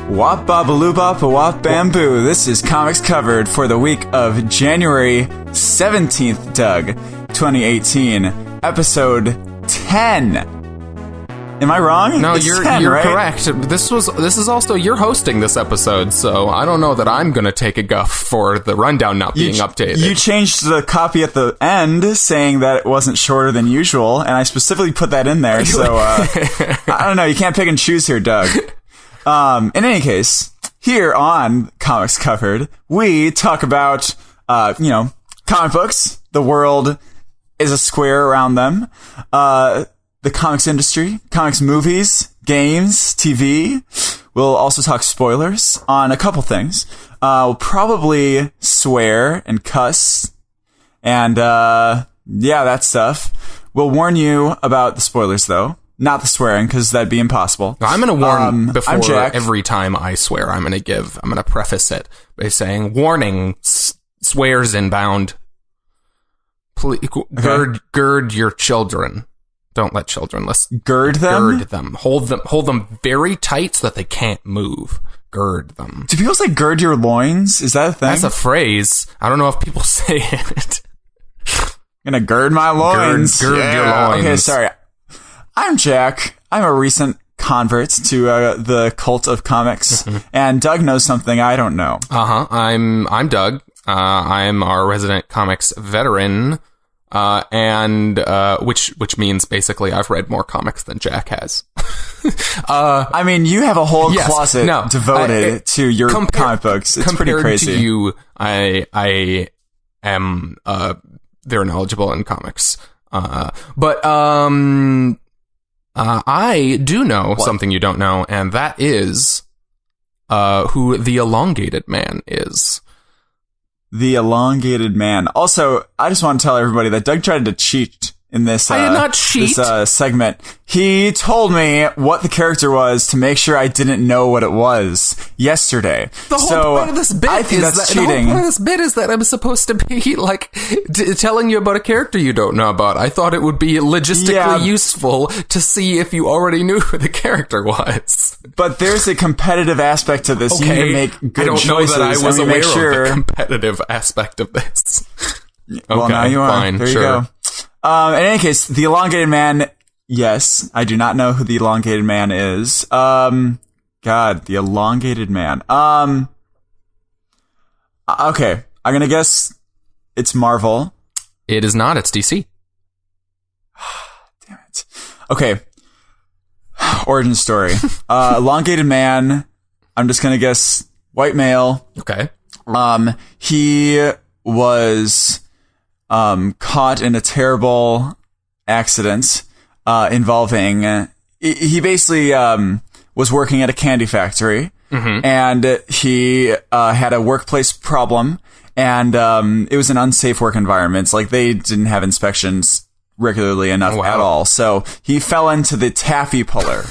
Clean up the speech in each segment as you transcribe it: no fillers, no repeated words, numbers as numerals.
Wop babaloo wop bamboo. This is Comics Covered for the week of January 17th, Doug, 2018, episode 10. Am I wrong? No, it's you're 10, right? correct. This is also you're hosting this episode, so I don't know that I'm going to take a guff for the rundown not being updated. You changed the copy at the end saying that it wasn't shorter than usual, and I specifically put that in there, so I don't know, you can't pick and choose here, Doug. In any case, here on Comics Covered, we talk about, comic books. The world is a square around them. The comics industry, comics movies, games, TV. We'll also talk spoilers on a couple things. We'll probably swear and cuss and, that stuff. We'll warn you about the spoilers, though. Not the swearing, because that'd be impossible. I'm going to warn before Jack. Every time I swear. I'm going to preface it by saying, warning, swears inbound. Please, gird your children. Don't let children listen. Gird them? Gird them. Hold them very tight so that they can't move. Gird them. Do people say gird your loins? Is that a thing? That's a phrase. I don't know if people say it. I'm gonna gird my loins. Gird your loins. Okay, sorry. I'm Jack. I'm a recent convert to the cult of comics, and Doug knows something I don't know. I'm Doug. I'm our resident comics veteran, and which means basically I've read more comics than Jack has. I mean, you have a whole closet devoted to your comic books. It's pretty crazy. Compared to you, I am very knowledgeable in comics, but I do know something you don't know, and that is who the Elongated Man is. The Elongated Man. Also, I just want to tell everybody that Doug tried to cheat in this I did not cheat. This segment. He told me what the character was to make sure I didn't know what it was yesterday. The whole point of this bit is that I'm supposed to be like telling you about a character you don't know about. I thought it would be logistically useful to see if you already knew who the character was. But there's a competitive aspect to this. Okay. You need to make good choices. I don't know that I was aware of the competitive aspect of this. Well, now you are. Fine, there you go. In any case, the Elongated Man, yes, I do not know who the Elongated Man is. God, the Elongated Man. Okay, I'm gonna guess it's Marvel. It is not, it's DC. Damn it. Okay. Origin story. Elongated Man, I'm just gonna guess white male. Okay. He was caught in a terrible accident involving he basically was working at a candy factory, and he had a workplace problem, and it was an unsafe work environment. Like, they didn't have inspections regularly enough at all, so he fell into the taffy puller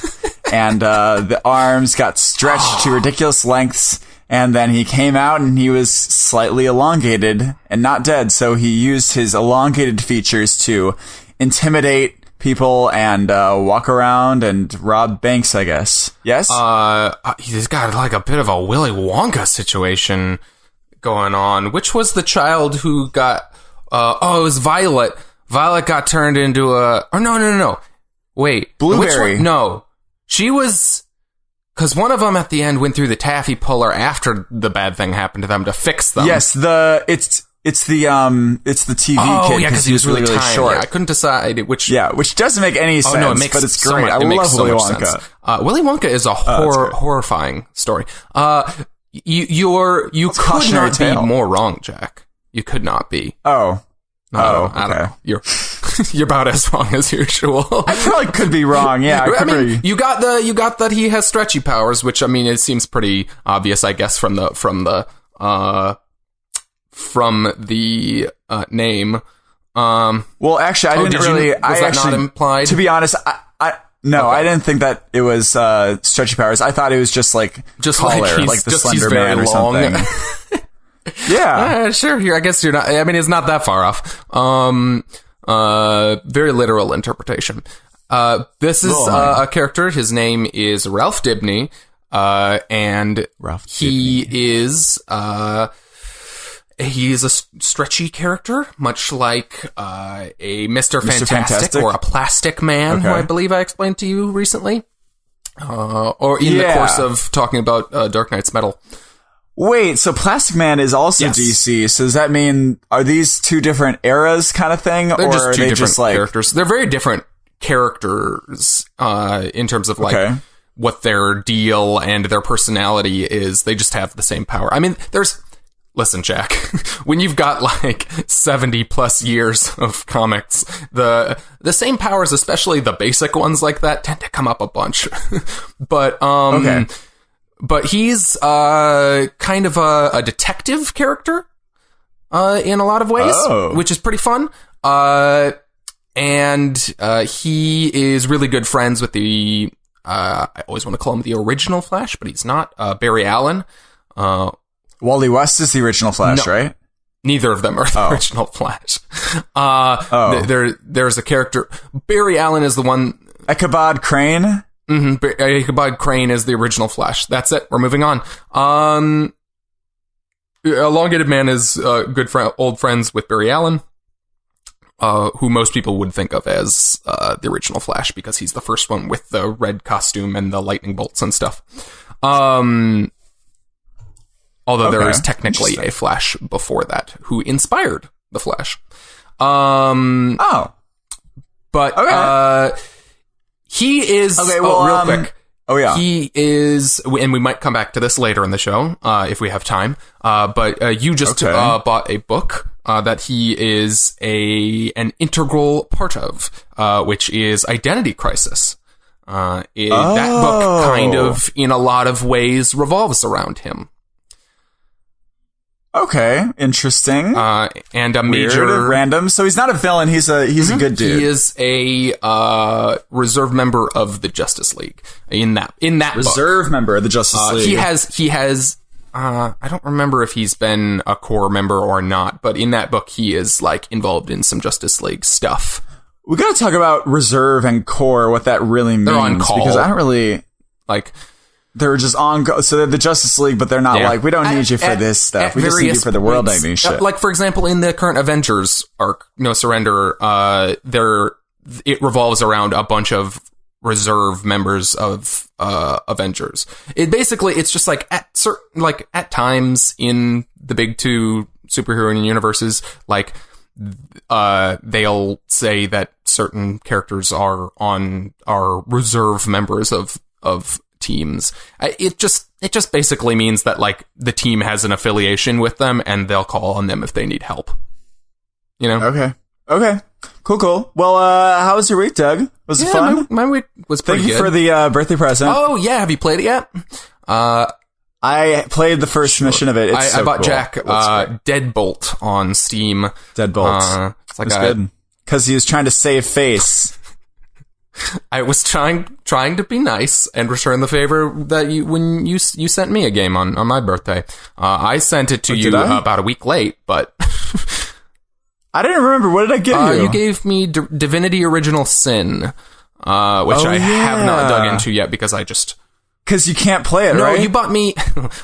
and the arms got stretched to ridiculous lengths. And then he came out and he was slightly elongated and not dead. So he used his elongated features to intimidate people and walk around and rob banks, I guess. Yes? He's got like a bit of a Willy Wonka situation going on. Which was the child who got... it was Violet. Violet got turned into a... Oh, no. Wait. Blueberry. Which one? No. She was... Because one of them at the end went through the taffy puller after the bad thing happened to them to fix them. Yes, it's the TV kid. Yeah, because he was really tiny. short. I couldn't decide which. Yeah, which doesn't make any sense. No, it makes but it's so great. much, I love Willy Wonka. Willy Wonka is a horrifying story. You could not be more wrong, Jack. You could not be. I don't know. You're about as wrong as usual. I probably could be wrong. Yeah, I mean, you got that he has stretchy powers, which, I mean, it seems pretty obvious, I guess, from the name. Well, actually, I didn't really. Was that not implied? To be honest, I didn't think that it was stretchy powers. I thought it was just taller, like the Slender Man or something. Yeah. Sure. Here, I guess you're not. I mean, it's not that far off. Very literal interpretation. This is a character. His name is Ralph Dibny. And he's a stretchy character, much like a Mr. Fantastic or a Plastic Man, who I believe I explained to you recently, or in the course of talking about Dark Knight's Metal. Wait, so Plastic Man is also DC, so does that mean, are these two different eras kind of thing? They're just two different characters. They're very different characters in terms of what their deal and their personality is. They just have the same power. I mean, listen, Jack, when you've got like 70 plus years of comics, the same powers, especially the basic ones like that, tend to come up a bunch. But he's kind of a detective character in a lot of ways, which is pretty fun. And he is really good friends with I always want to call him the original Flash, but he's not, Barry Allen. Wally West is the original Flash, right? Neither of them are the original Flash. There's a character. Barry Allen is the one. Ichabod Crane? Mm-hmm. Ichabod Crane is the original Flash. That's it. We're moving on. Elongated Man is old friends with Barry Allen, who most people would think of as the original Flash because he's the first one with the red costume and the lightning bolts and stuff. Although there is technically a Flash before that who inspired the Flash. But he is... Okay, well, real quick. Oh, yeah. He is... And we might come back to this later in the show, if we have time. But you just bought a book that he is an integral part of, which is Identity Crisis. That book kind of, in a lot of ways, revolves around him. Okay, interesting. And a major... Weird, random. So he's not a villain, he's a good dude. He is a reserve member of the Justice League in that reserve member of the Justice League. He has I don't remember if he's been a core member or not, but in that book he is like involved in some Justice League stuff. We gotta talk about reserve and core, what that really means. They're on call. Because I don't really... Like... They're just on... So they're the Justice League, but they're not like, we don't need you for this stuff. We just need you for the world ending shit. Like, for example, in the current Avengers arc, No Surrender, it revolves around a bunch of reserve members of Avengers. It's just like at times in the big two superhero universes, like they'll say that certain characters are reserve members of teams. It just basically means that like the team has an affiliation with them and they'll call on them if they need help. You know? Okay. Cool. Well, how was your week, Doug? Was it fun? My week was pretty good. Thank you for the birthday present. Oh yeah, have you played it yet? I played the first mission of it. I bought cool. Jack Deadbolt on Steam. Deadbolt. It's like good. Because he was trying to save face. I was trying to be nice and return the favor that when you sent me a game on my birthday. I sent it to you about a week late, but I didn't remember. What did I give you? You gave me Divinity Original Sin, which I have not dug into yet because because you can't play it, right? No, you bought me...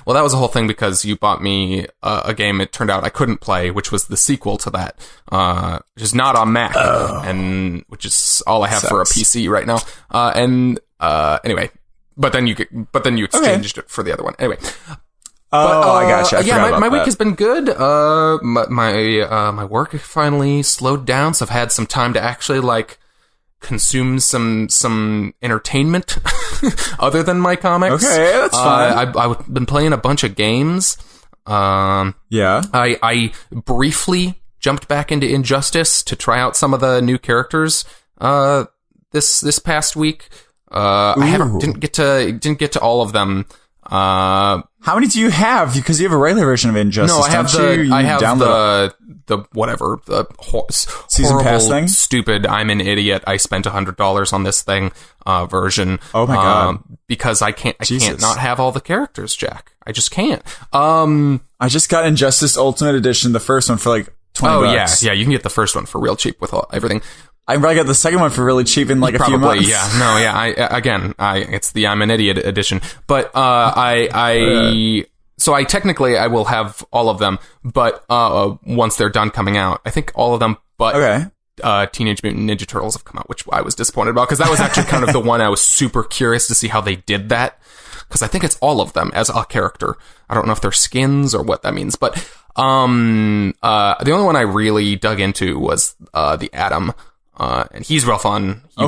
Well, that was the whole thing because you bought me a game it turned out I couldn't play, which was the sequel to that, which is not on Mac, and which is all I have for a PC right now. Anyway, but then you exchanged it for the other one. Anyway. I gotcha. My week has been good. My work finally slowed down, so I've had some time to actually, like, consume some entertainment other than my comics. Okay, that's fine. I've been playing a bunch of games. I briefly jumped back into Injustice to try out some of the new characters this past week. I didn't get to all of them. How many do you have? Because you have a regular version of Injustice. No, I have the whatever, the season pass thing? Stupid, I'm an idiot, I spent $100 on this thing version. Oh my god. Because I can't not have all the characters, Jack. I just can't. I just got Injustice Ultimate Edition, the first one, for like $20. Oh yeah, you can get the first one for real cheap with everything. I probably got the second one for really cheap in like a few months. Yeah, no, yeah. It's the I'm an Idiot edition, but so I technically I will have all of them, but once they're done coming out, I think all of them, but Teenage Mutant Ninja Turtles have come out, which I was disappointed about because that was actually kind of the one I was super curious to see how they did that, because I think it's all of them as a character. I don't know if they're skins or what that means, but the only one I really dug into was the Atom. And he's real fun. He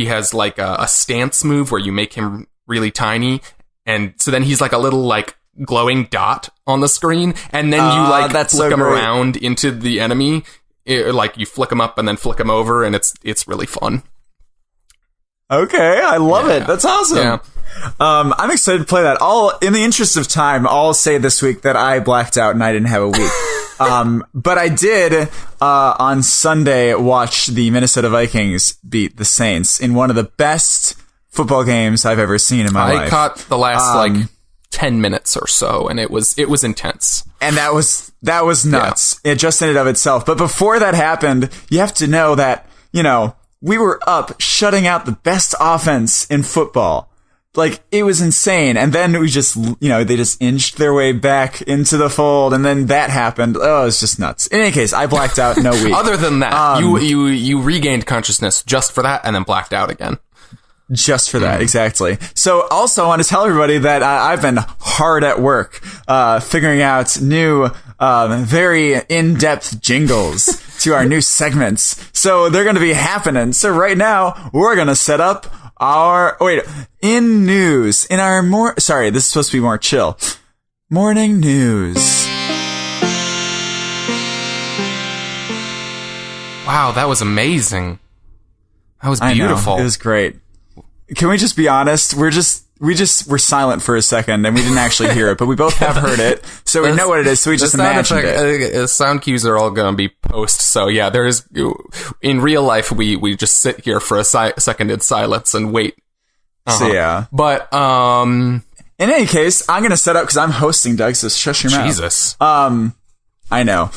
has like a stance move where you make him really tiny. And so then he's like a little like glowing dot on the screen. And then you like flick him around into the enemy. Like you flick him up and then flick him over. And it's really fun. Okay. I love it. That's awesome. Yeah. I'm excited to play that. In the interest of time, I'll say this week that I blacked out and I didn't have a week. But I did, on Sunday, watch the Minnesota Vikings beat the Saints in one of the best football games I've ever seen in my life. I caught the last, 10 minutes or so, and it was intense. And that was nuts. Yeah. It just in and of itself. But before that happened, you have to know that, we were up shutting out the best offense in football. Like, it was insane. And then we just, they just inched their way back into the fold. And then that happened. Oh, it's just nuts. In any case, I blacked out no week. Other than that, you regained consciousness just for that and then blacked out again. Just for that, exactly. So also I want to tell everybody that I've been hard at work, figuring out new, very in-depth jingles to our new segments. So they're going to be happening. So right now, we're going to set up this is supposed to be more chill. Morning news. Wow, that was amazing. That was beautiful. I know, it was great. Can we just be honest? We're silent for a second and we didn't actually hear it, but we both have heard it, so we know what it is, so we just imagined it. Sound cues are all going to be post, so yeah, there's, in real life, we just sit here for a second in silence and wait. So yeah. But, in any case, I'm going to set up, because I'm hosting, Doug, so shush your mouth. Jesus. I know.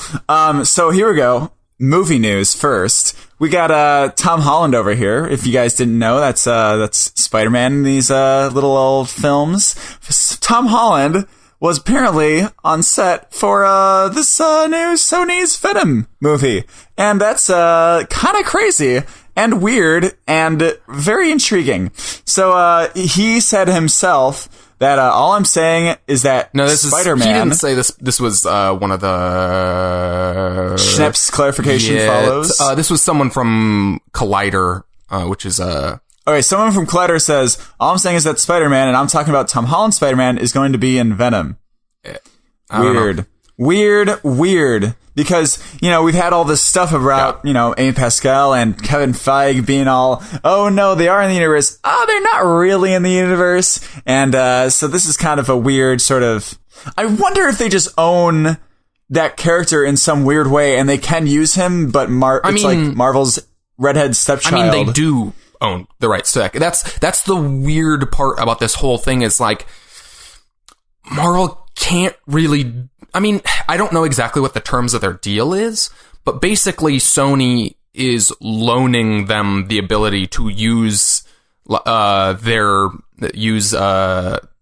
So here we go. Movie news first. We got Tom Holland over here. If you guys didn't know, that's Spider-Man in these little old films. Tom Holland was apparently on set for this new Sony's Venom movie. And that's kind of crazy and weird and very intriguing. So he said himself that all I'm saying is that Spider-Man... He didn't say this. This was one of the... Schnepp's clarification follows. This was someone from Collider, which is... Okay, someone from Collider says, all I'm saying is that Spider-Man, and I'm talking about Tom Holland Spider-Man, is going to be in Venom. Weird. Because, we've had all this stuff about, Amy Pascal and Kevin Feige being all, oh no, they are in the universe. Oh, they're not really in the universe. And, so this is kind of a weird sort of, I wonder if they just own that character in some weird way and they can use him, but like Marvel's redhead stepchild. I mean, they do own the rights to that. That's the weird part about this whole thing is like, Marvel can't really... I mean, I don't know exactly what the terms of their deal is, but basically Sony is loaning them the ability to use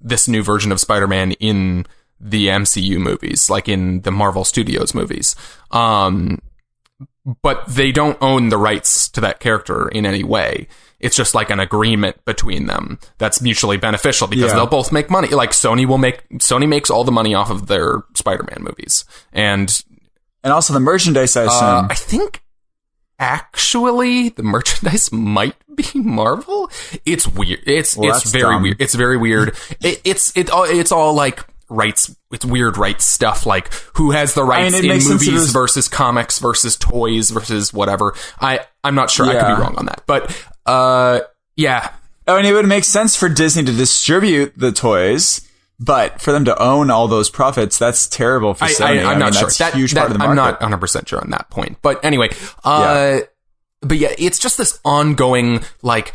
this new version of Spider-Man in the MCU movies, like in the Marvel Studios movies. But they don't own the rights to that character in any way. It's just like an agreement between them that's mutually beneficial because they'll both make money. Like Sony makes all the money off of their Spider-Man movies. And also the merchandise, I assume. I think actually the merchandise might be Marvel. It's weird. It's very weird. It's very weird. It's all like rights. It's weird rights stuff, like who has the rights in movies versus comics versus toys versus whatever. I'm not sure. I could be wrong on that, but yeah. I mean, it would make sense for Disney to distribute the toys, but for them to own all those profits, that's terrible for Sony. I'm not sure. That's a huge part of the market. I'm not 100% sure on that point. But anyway, but yeah, it's just this ongoing, like,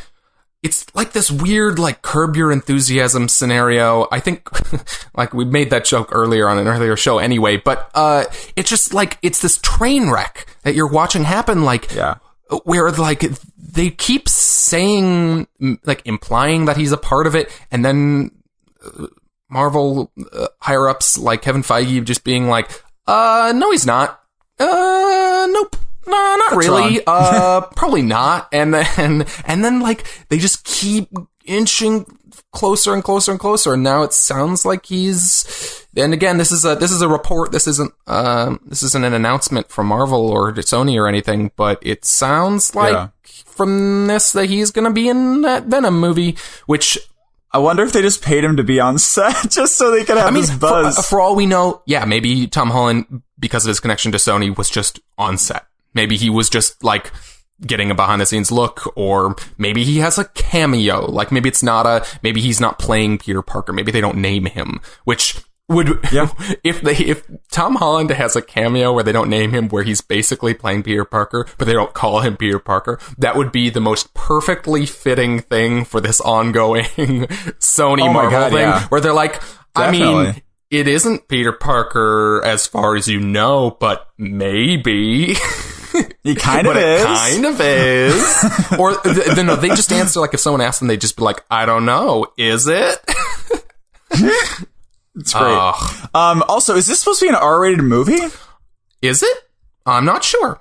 it's like this weird, like, Curb Your Enthusiasm scenario. I think, like, we made that joke earlier on an earlier show anyway, but it's just, like, it's this train wreck that you're watching happen, like, where, like, they keep saying, like, implying that he's a part of it, and then Marvel higher-ups, like Kevin Feige, just being like, no, he's not. Nope. No, not That's really. Probably not. And then like they just keep inching closer and closer and closer. And now it sounds like he's. And again, this is a report. This isn't an announcement from Marvel or Sony or anything. But it sounds like from this that he's going to be in that Venom movie, which. I wonder if they just paid him to be on set just so they could have this buzz. For all we know, maybe Tom Holland, because of his connection to Sony, was just on set. Maybe he was just, like, getting a behind-the-scenes look, or maybe he has a cameo. Like, maybe maybe he's not playing Peter Parker. Maybe they don't name him, which would... If Tom Holland has a cameo where they don't name him, where he's basically playing Peter Parker, but they don't call him Peter Parker, that would be the most perfectly fitting thing for this ongoing Sony Marvel thing, where they're like, Definitely. I mean... It isn't Peter Parker as far as you know, but maybe. He kind of is. It kind of is. Or, no, they just answer, like, if someone asks them, they just be like, I don't know. Is it? It's great. Also, is this supposed to be an R-rated movie? Is it? I'm not sure.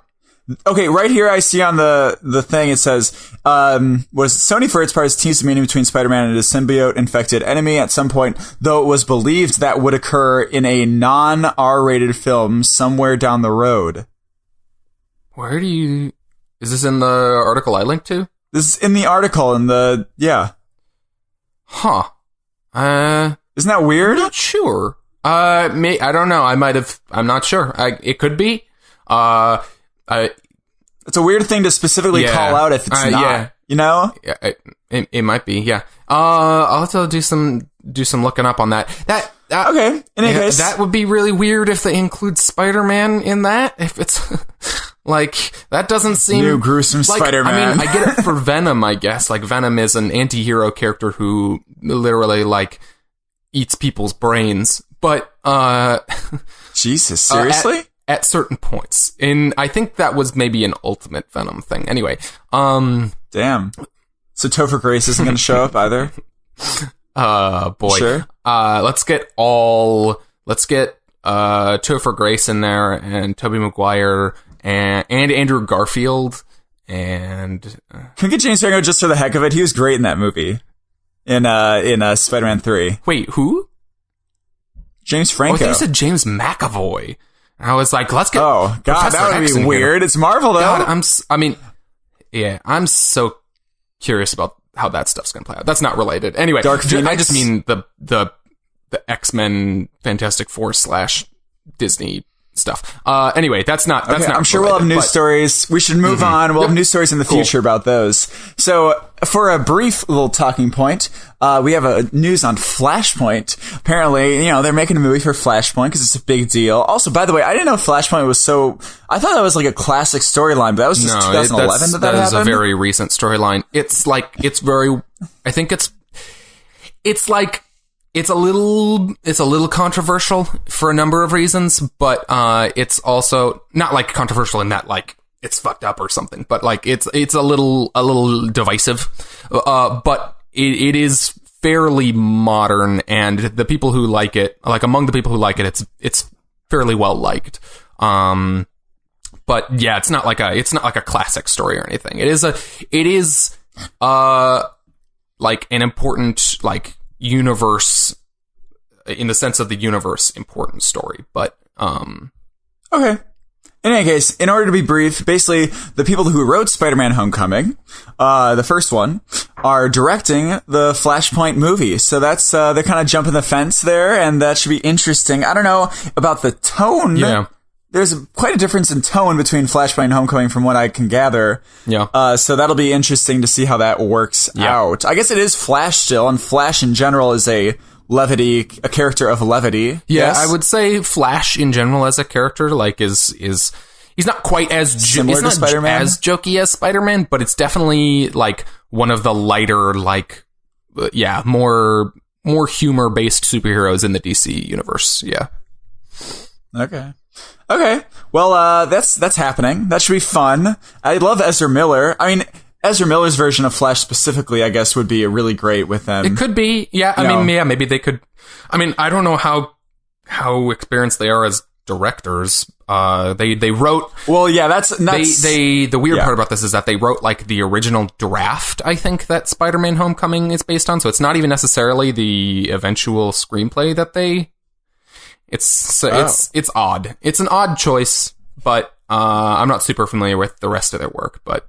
Okay, right here I see on the thing, it says, was Sony for its part has teased the meeting between Spider-Man and his symbiote-infected enemy at some point, though it was believed that would occur in a non-R-rated film somewhere down the road. Is this in the article I linked to? This is in the article Huh. Isn't that weird? I'm not sure. I don't know. I'm not sure. It could be. It's a weird thing to specifically call out if it's not, you know? Yeah, it might be, yeah. I'll have to do some looking up on that. Okay, in any case. That would be really weird if they include Spider-Man in that. If it's, like, that doesn't seem... New gruesome like, Spider-Man. I mean, I get it for Venom, I guess. Like, Venom is an anti-hero character who literally, like, eats people's brains. But, Jesus, seriously? At certain points. And I think that was maybe an Ultimate Venom thing. Anyway, damn. So Topher Grace isn't going to show up either? Boy. Sure. Let's get Topher Grace in there, and Tobey Maguire, and Andrew Garfield, and... Can we get James Franco just for the heck of it? He was great in that movie. In Spider-Man 3. Wait, who? James Franco. I thought you said James McAvoy. I was like, let's get... Oh, God, Professor that would X be weird. It's Marvel, though. God, I'm so curious about how that stuff's going to play out. That's not related. Anyway, Dark Phoenix? I just mean the X-Men Fantastic Four / Disney stuff. Anyway, that's not I'm sure we'll have news stories. We should move on. We'll have news stories in the future about those. So, for a brief little talking point, we have a news on Flashpoint. Apparently, they're making a movie for Flashpoint because it's a big deal. Also, by the way, I didn't know Flashpoint was so... I thought that was like a classic storyline, but that was just 2011 that is happened? A very recent storyline. It's like, it's very... I think it's like... It's a little controversial for a number of reasons, but it's also not like controversial in that like it's fucked up or something, but like it's a little divisive. But it is fairly modern, and the people who like it, like among the people who like it, it's fairly well liked. But yeah, it's not like a classic story or anything. It is like an important like universe, in the sense of the universe, important story, but okay. In any case, in order to be brief, basically the people who wrote Spider-Man Homecoming, the first one, are directing the Flashpoint movie. So that's they're kind of jumping the fence there, and that should be interesting. I don't know about the tone. Yeah. There's quite a difference in tone between Flashpoint and Homecoming from what I can gather. Yeah. So that'll be interesting to see how that works out. I guess it is Flash still, and Flash in general is a character of levity. Yeah, yes? I would say Flash in general as a character, like, is he's not quite as similar to Spider-Man? as jokey as Spider-Man, but it's definitely like one of the lighter, like, more humor-based superheroes in the DC universe. Yeah. Okay. Well, that's happening. That should be fun. I love Ezra Miller. I mean, Ezra Miller's version of Flash specifically, I guess, would be really great with them. It could be. Yeah. I mean, yeah, maybe they could. I mean, I don't know how experienced they are as directors. They wrote. Well, yeah, that's the weird part about this is that they wrote like the original draft. I think that Spider-Man: Homecoming is based on, so it's not even necessarily the eventual screenplay that they. It's odd. It's an odd choice, but I'm not super familiar with the rest of their work. But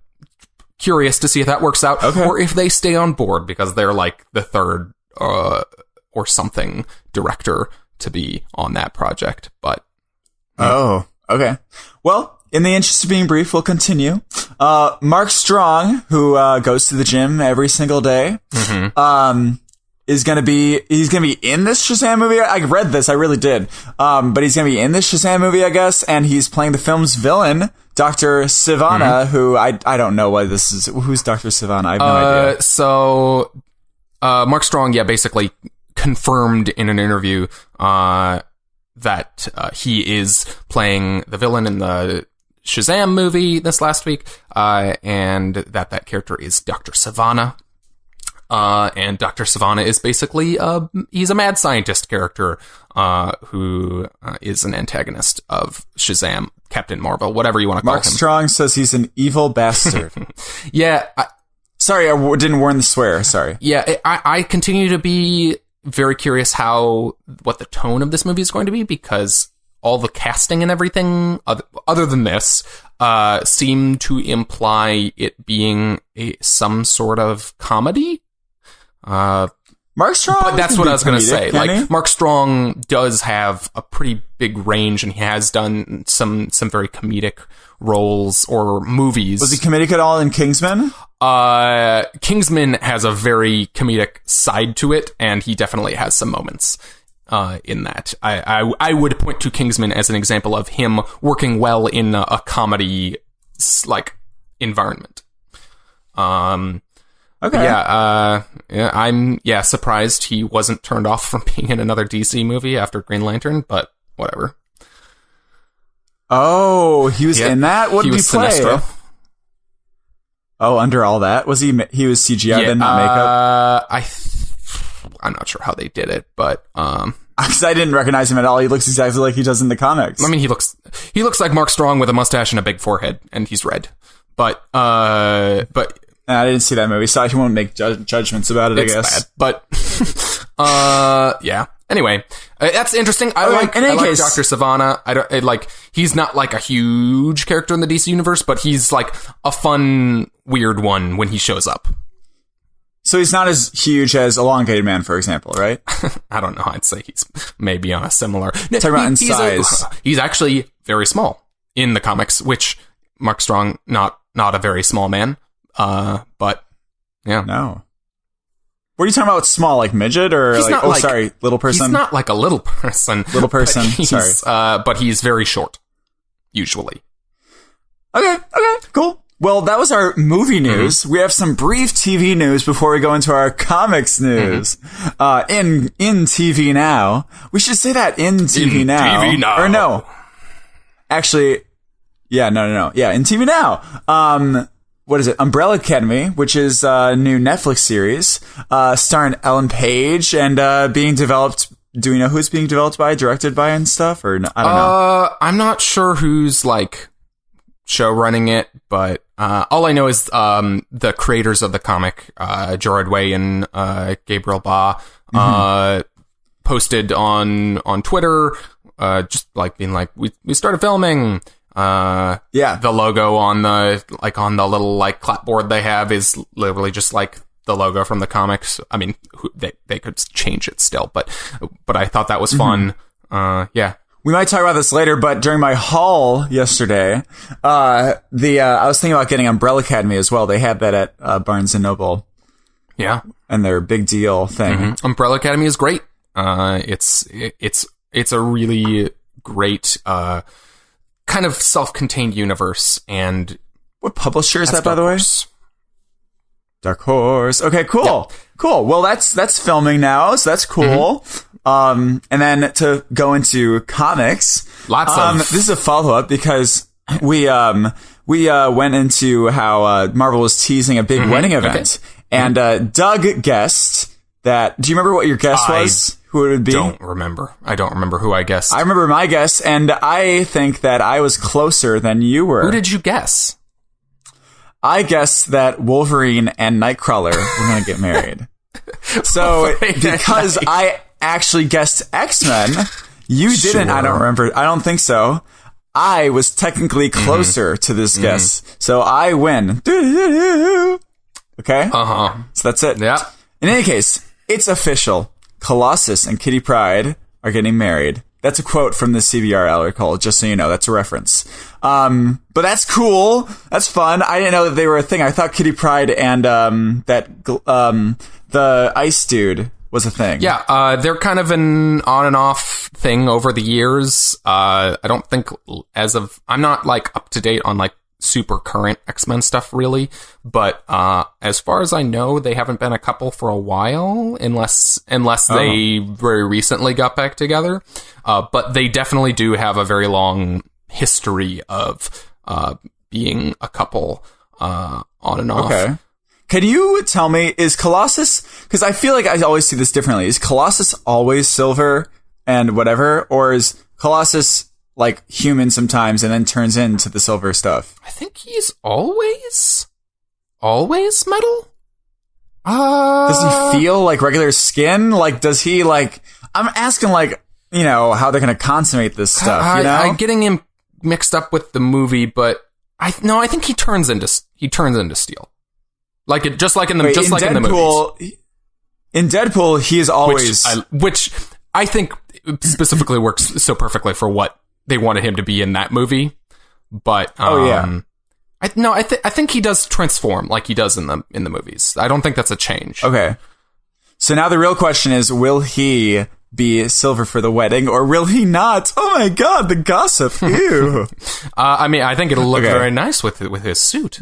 curious to see if that works out, or if they stay on board because they're like the third or something director to be on that project. But okay. Well, in the interest of being brief, we'll continue. Mark Strong, who goes to the gym every single day, he's gonna be in this Shazam movie. I read this, I really did. But he's gonna be in this Shazam movie, I guess, and he's playing the film's villain, Dr. Sivana, who I don't know what this is. Who's Dr. Sivana? I have no idea. So Mark Strong, basically confirmed in an interview that he is playing the villain in the Shazam movie this last week, and that character is Dr. Sivana. And Dr. Sivana is basically, he's a mad scientist character, who is an antagonist of Shazam, Captain Marvel, whatever you want to call him. Mark Strong says he's an evil bastard. Yeah. Sorry, I didn't warn the swear. Sorry. Yeah, I continue to be very curious what the tone of this movie is going to be, because all the casting and everything, other than this, seem to imply it being some sort of comedy. Mark Strong, but that's what I was going to say. Like, he? Mark Strong does have a pretty big range, and he has done some very comedic roles or movies. Was he comedic at all in Kingsman? Kingsman has a very comedic side to it, and he definitely has some moments in that. I would point to Kingsman as an example of him working well in a comedy like environment. Okay. Yeah, I'm surprised he wasn't turned off from being in another DC movie after Green Lantern, but whatever. Oh, he was in that? What did he play? Sinestro. Oh, under all that? He was CGI then, not makeup? I'm not sure how they did it, but because I didn't recognize him at all. He looks exactly like he does in the comics. I mean, he looks like Mark Strong with a mustache and a big forehead, and he's red. But I didn't see that movie, so I won't make judgments about it, I guess. Bad, but yeah. Anyway, that's interesting. I like Dr. Sivana. He's not like a huge character in the DC universe, but he's like a fun, weird one when he shows up. So he's not as huge as Elongated Man, for example, right? I don't know. I'd say he's maybe on a similar. Talking about in size. He's actually very small in the comics, which Mark Strong, not a very small man. But yeah. No. What are you talking about? Small, like midget, or little person? He's not like a little person. Little person. Sorry. But he's very short, usually. Okay, cool. Well, that was our movie news. We have some brief TV news before we go into our comics news. In TV now. We should say that in TV now. TV now. Or no. Actually, yeah, no. Yeah, in TV now. What is it? Umbrella Academy, which is a new Netflix series, starring Ellen Page and being developed. Do we know who it's being developed by, directed by, and stuff? Or no, I don't know. I'm not sure who's like show running it, but all I know is the creators of the comic, Gerard Way and Gabriel Ba, posted on Twitter, just like being like, we started filming. The logo on the little like clapboard they have is literally just like the logo from the comics. I mean, they could change it still, but I thought that was fun. Yeah. We might talk about this later, but during my haul yesterday, I was thinking about getting Umbrella Academy as well. They had that at Barnes and Noble. Yeah. And their big deal thing. Umbrella Academy is great. It's a really great, kind of self-contained universe. And what publisher is that, by the way? Dark Horse. Okay, cool. Yep. Cool. Well, that's filming now, so that's cool. And then to go into comics, this is a follow-up because we went into how Marvel was teasing a big wedding event. Okay. And Doug guessed that. Do you remember what your guess was? Who it would be? I don't remember who I guessed. I remember my guess, and I think that I was closer than you were. Who did you guess? I guessed that Wolverine and Nightcrawler were going to get married. So, because I actually guessed X-Men, you didn't. Sure. I don't remember. I don't think so. I was technically closer to this guess. So I win. Okay? So that's it. Yeah. In any case, it's official. Colossus and Kitty Pryde are getting married. That's a quote from the CBR article, just so you know. That's a reference. But that's cool. That's fun. I didn't know that they were a thing. I thought Kitty Pryde and the ice dude was a thing. Yeah, they're kind of an on and off thing over the years. I don't think I'm not like up to date on like super current X-Men stuff really, but as far as I know, they haven't been a couple for a while, unless they very recently got back together. But they definitely do have a very long history of being a couple on and off. Okay. Can you tell me, is Colossus, because I feel like I always see this differently, is Colossus always silver and whatever, or is Colossus like human sometimes and then turns into the silver stuff? I think he's always metal. Does he feel like regular skin? Like, does he like, I'm asking like, you know, how they're going to consummate this stuff, you know? I'm getting him mixed up with the movie, but I think he turns into steel. Like it, just like in the movies. In Deadpool, he is always, which I think specifically works so perfectly for what they wanted him to be in that movie. But I think he does transform like he does in the movies. I don't think that's a change. Okay. So now the real question is, will he be silver for the wedding, or will he not? Oh my god, the gossip! Ew. I mean, I think it'll look very nice with his suit.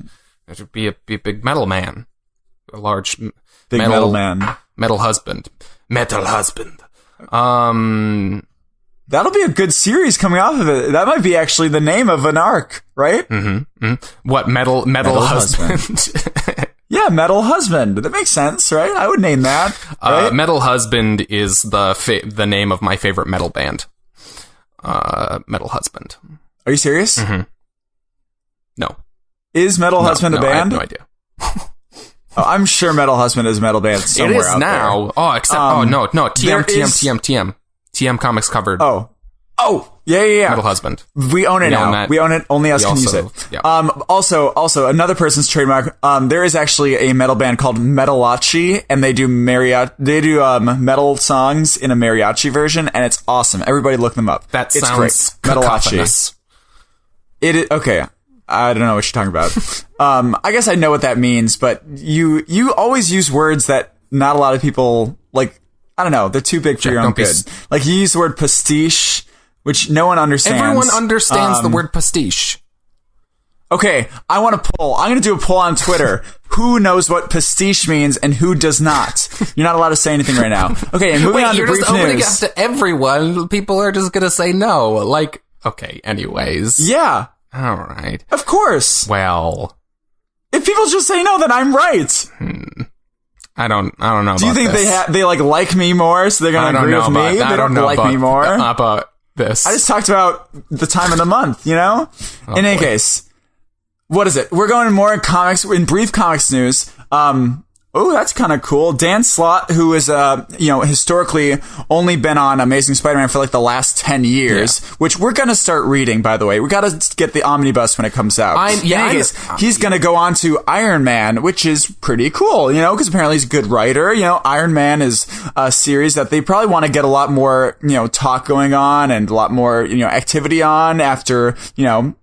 It would be a big metal man, a large metal man, metal husband. That'll be a good series coming off of it. That might be actually the name of an arc, right? What, metal husband? Yeah, Metal Husband. That makes sense, right? I would name that. Right? Metal Husband is the name of my favorite metal band. Metal Husband. Are you serious? No. Is Metal Husband a band? I have no idea. I'm sure Metal Husband is a metal band somewhere. It is now. There. Oh, except no. TM Comics covered. Oh, yeah. Metal Husband. We own it now. We own it. Only us can use it. Yeah. Also, another person's trademark. There is actually a metal band called Metalachi, and they do metal songs in a mariachi version, and it's awesome. Everybody look them up. That it's sounds great. Metalachi. It is okay. I don't know what you're talking about. I guess I know what that means, but you always use words that not a lot of people like. I don't know. They're too big for your own good. Like you use the word pastiche, which no one understands. Everyone understands the word pastiche. Okay, I want to poll. I'm going to do a poll on Twitter. Who knows what pastiche means and who does not? You're not allowed to say anything right now. Okay, and moving on to brief news. You're just opening up to everyone. People are just going to say no. Like, okay, anyways. Yeah. All right. Of course. Well, if people just say no, then I'm right. I don't know. Do you think they like me more, so they're going to agree with me? They don't like me more about this. I just talked about the time of the month, you know. In any case, what is it? We're going more in comics. In brief comics news. Oh, that's kind of cool. Dan Slott, who is, historically only been on Amazing Spider-Man for like the last 10 years, which we're going to start reading, by the way. We got to get the omnibus when it comes out. He's going to go on to Iron Man, which is pretty cool, you know, because apparently he's a good writer. You know, Iron Man is a series that they probably want to get a lot more, you know, talk going on and a lot more, you know, activity on after, you know,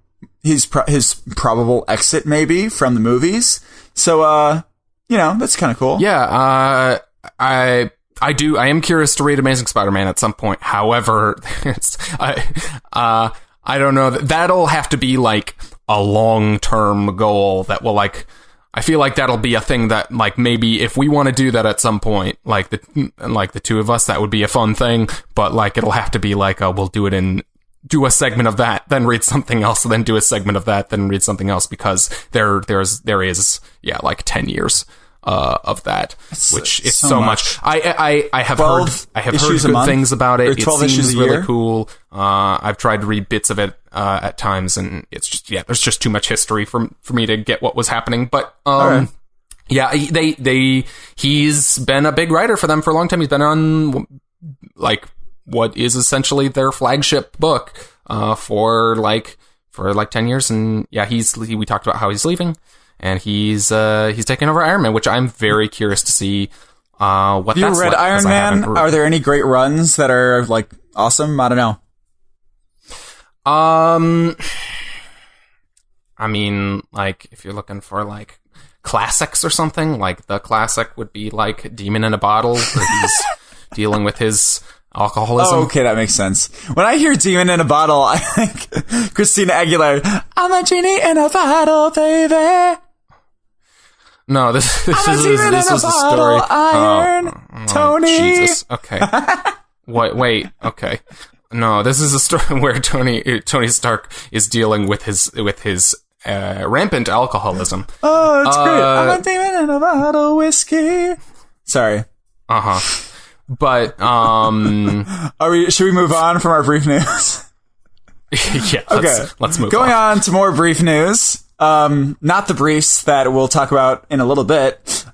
his probable exit maybe from the movies. So, you know, that's kind of cool. Yeah, I am curious to read Amazing Spider-Man at some point. However, I don't know. That'll have to be like a long-term goal that will like I feel like that'll be a thing that, like, maybe if we want to do that at some point, like the two of us, that would be a fun thing. But like, it'll have to be like, we'll do a segment of that, then read something else, then do a segment of that, then read something else, because there is like 10 years of that, which is so much. I have heard good things about it. It seems really cool. I've tried to read bits of it at times, and it's just there's just too much history for me to get what was happening. But right. He's been a big writer for them for a long time. He's been on like what is essentially their flagship book for 10 years, and we talked about how he's leaving. And he's taking over Iron Man, which I'm very curious to see what that's like. Have you read Iron Man? Are there any great runs that are like awesome? I don't know. I mean, like, if you're looking for like classics or something, like the classic would be like Demon in a Bottle, where he's dealing with his alcoholism. Oh, okay, that makes sense. When I hear Demon in a Bottle, I think Christina Aguilera. I'm a genie in a bottle, baby. No, this was the story. Iron Tony. Jesus. Okay. Wait. Okay. No, this is a story where Tony Stark is dealing with his rampant alcoholism. Oh, that's great. I'm a demon in a bottle, whiskey. Sorry. But should we move on from our brief news? Let's move on. Going on to more brief news. Not the briefs that we'll talk about in a little bit.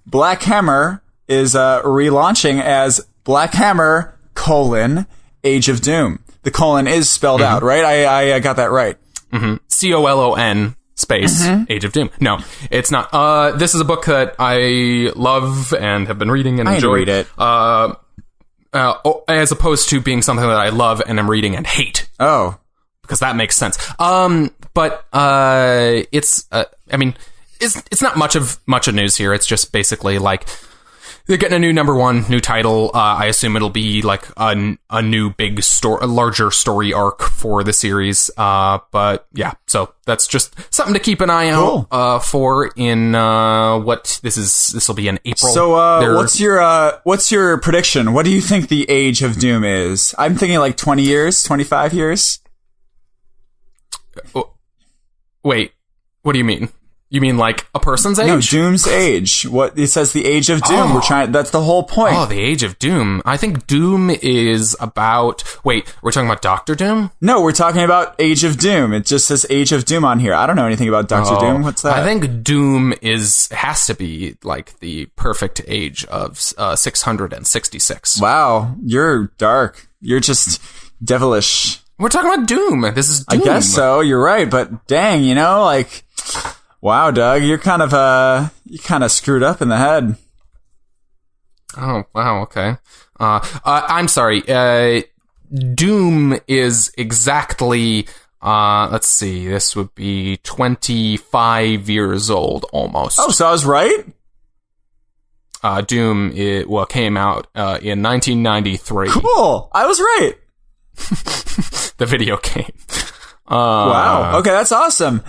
Black Hammer is relaunching as Black Hammer: Age of Doom. The colon is spelled out, right? I got that right. COLON space Age of Doom. No, it's not. This is a book that I love and have been reading and enjoy. Read it. As opposed to being something that I love and am reading and hate. Oh, because that makes sense. But it's I mean, it's not much of news here. It's just basically like they're getting a new #1, new title. I assume it'll be like a new big story, a larger story arc for the series. But yeah, so that's just something to keep an eye out for in what this will be in April. So what's your prediction? What do you think the Age of Doom is? I'm thinking like 20 years, 25 years. Wait, what do you mean? You mean like a person's age? No, Doom's age. What it says, the Age of Doom. That's the whole point. Oh, the Age of Doom. I think Doom is about. Wait, we're talking about Doctor Doom? No, we're talking about Age of Doom. It just says Age of Doom on here. I don't know anything about Doctor Doom. What's that? I think Doom has to be like the perfect age of 666. Wow, you're dark. You're just devilish. We're talking about Doom. This is Doom. I guess so. You're right, but dang, like. Wow, Doug, you're kind of screwed up in the head. Oh, wow, okay. I'm sorry. Doom is exactly, let's see, this would be 25 years old, almost. Oh, so I was right? Doom, came out in 1993. Cool, I was right. The video game. Wow, okay, that's awesome.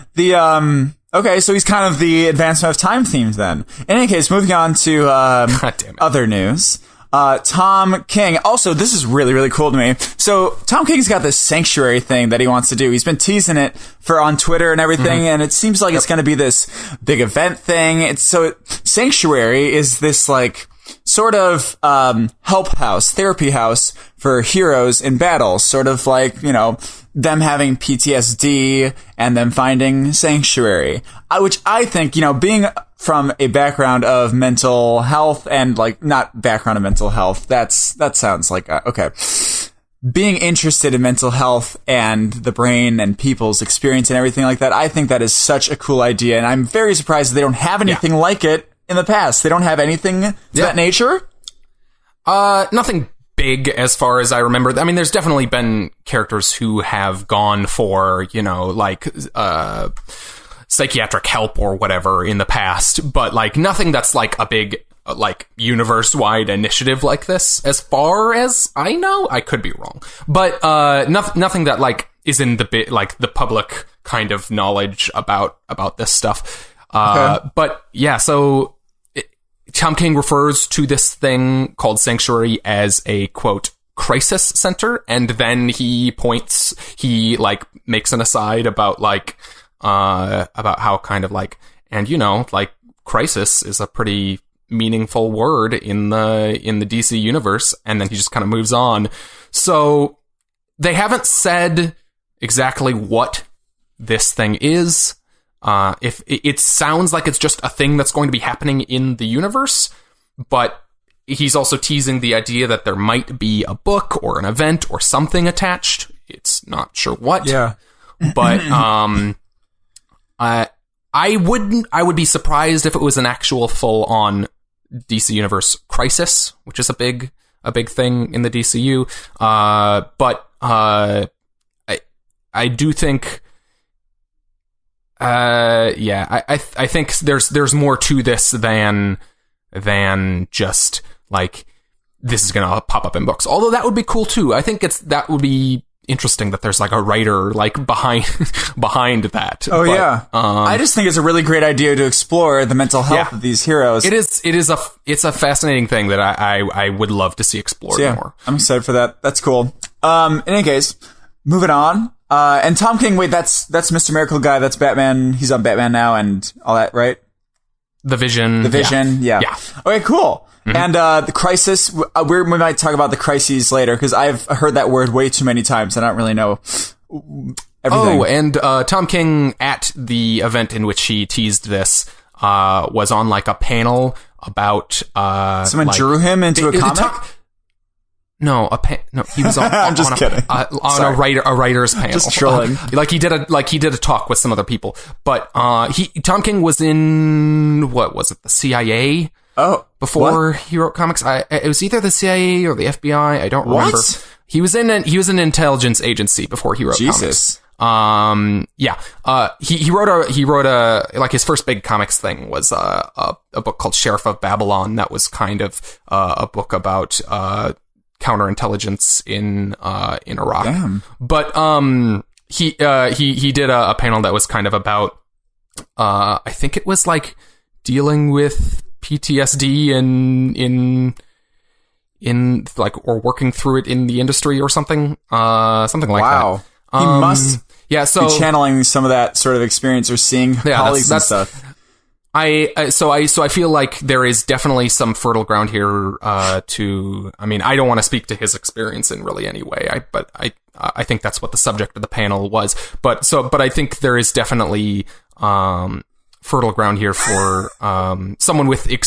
Okay, so he's kind of the advancement of time themed then. In any case, moving on to other news. Tom King. Also, this is really, really cool to me. So Tom King's got this sanctuary thing that he wants to do. He's been teasing it on Twitter and everything, and it seems like it's going to be this big event thing. Sanctuary is this like sort of help house, therapy house for heroes in battle, sort of like, them having PTSD and them finding sanctuary, which I think, being from a background of mental health and like not background of mental health, that sounds like, okay. Being interested in mental health and the brain and people's experience and everything like that, I think that is such a cool idea. And I'm very surprised that they don't have anything like it in the past. They don't have anything of that nature? Nothing big as far as I remember. I mean, there's definitely been characters who have gone for, psychiatric help or whatever in the past, but like nothing that's like a big like universe-wide initiative like this, as far as I know. I could be wrong, but nothing that like is in the public kind of knowledge about this stuff. But yeah, so Tom King refers to this thing called Sanctuary as a, quote, crisis center, and then he like makes an aside about like about how kind of like, and you know, like crisis is a pretty meaningful word in the DC universe, and then he just kind of moves on. So they haven't said exactly what this thing is. If it sounds like it's just a thing that's going to be happening in the universe, but he's also teasing the idea that there might be a book or an event or something attached. It's not sure what. Yeah. But I would be surprised if it was an actual full-on DC Universe crisis, which is a big thing in the DCU. But I do think, I think there's more to this than just like this is gonna pop up in books. Although that would be cool too. I think that would be interesting that there's like a writer like behind that. Oh, but, yeah. I just think it's a really great idea to explore the mental health of these heroes. It's a fascinating thing that I would love to see explored more. I'm excited for that. That's cool. In any case, moving on. And Tom King, wait, that's Mr. Miracle guy. That's Batman. He's on Batman now and all that, right? The Vision. Yeah. Okay, cool. Mm-hmm. And the Crisis, we might talk about the crises later, because I've heard that word way too many times. I don't really know everything. Oh, and Tom King, at the event in which he teased this, was on like a panel about... Someone drew him into a comic? No, he was on. I'm just kidding. On a writer's panel. Just trolling. Like he did a talk with some other people. But Tom King was in, what was it, the CIA? Oh, before he wrote comics. It was either the CIA or the FBI. I don't remember. He was in an intelligence agency before he wrote comics. He wrote a like his first big comics thing was a book called Sheriff of Babylon. That was kind of a book about counterintelligence in Iraq. Damn. But he did a panel that was kind of about I think it was like dealing with PTSD in like, or working through it in the industry or something like that. Wow. He must be channeling some of that sort of experience or seeing colleagues and stuff. So I feel like there is definitely some fertile ground here I mean, I don't want to speak to his experience in really any way, but I think that's what the subject of the panel was. But I think there is definitely fertile ground here for someone with an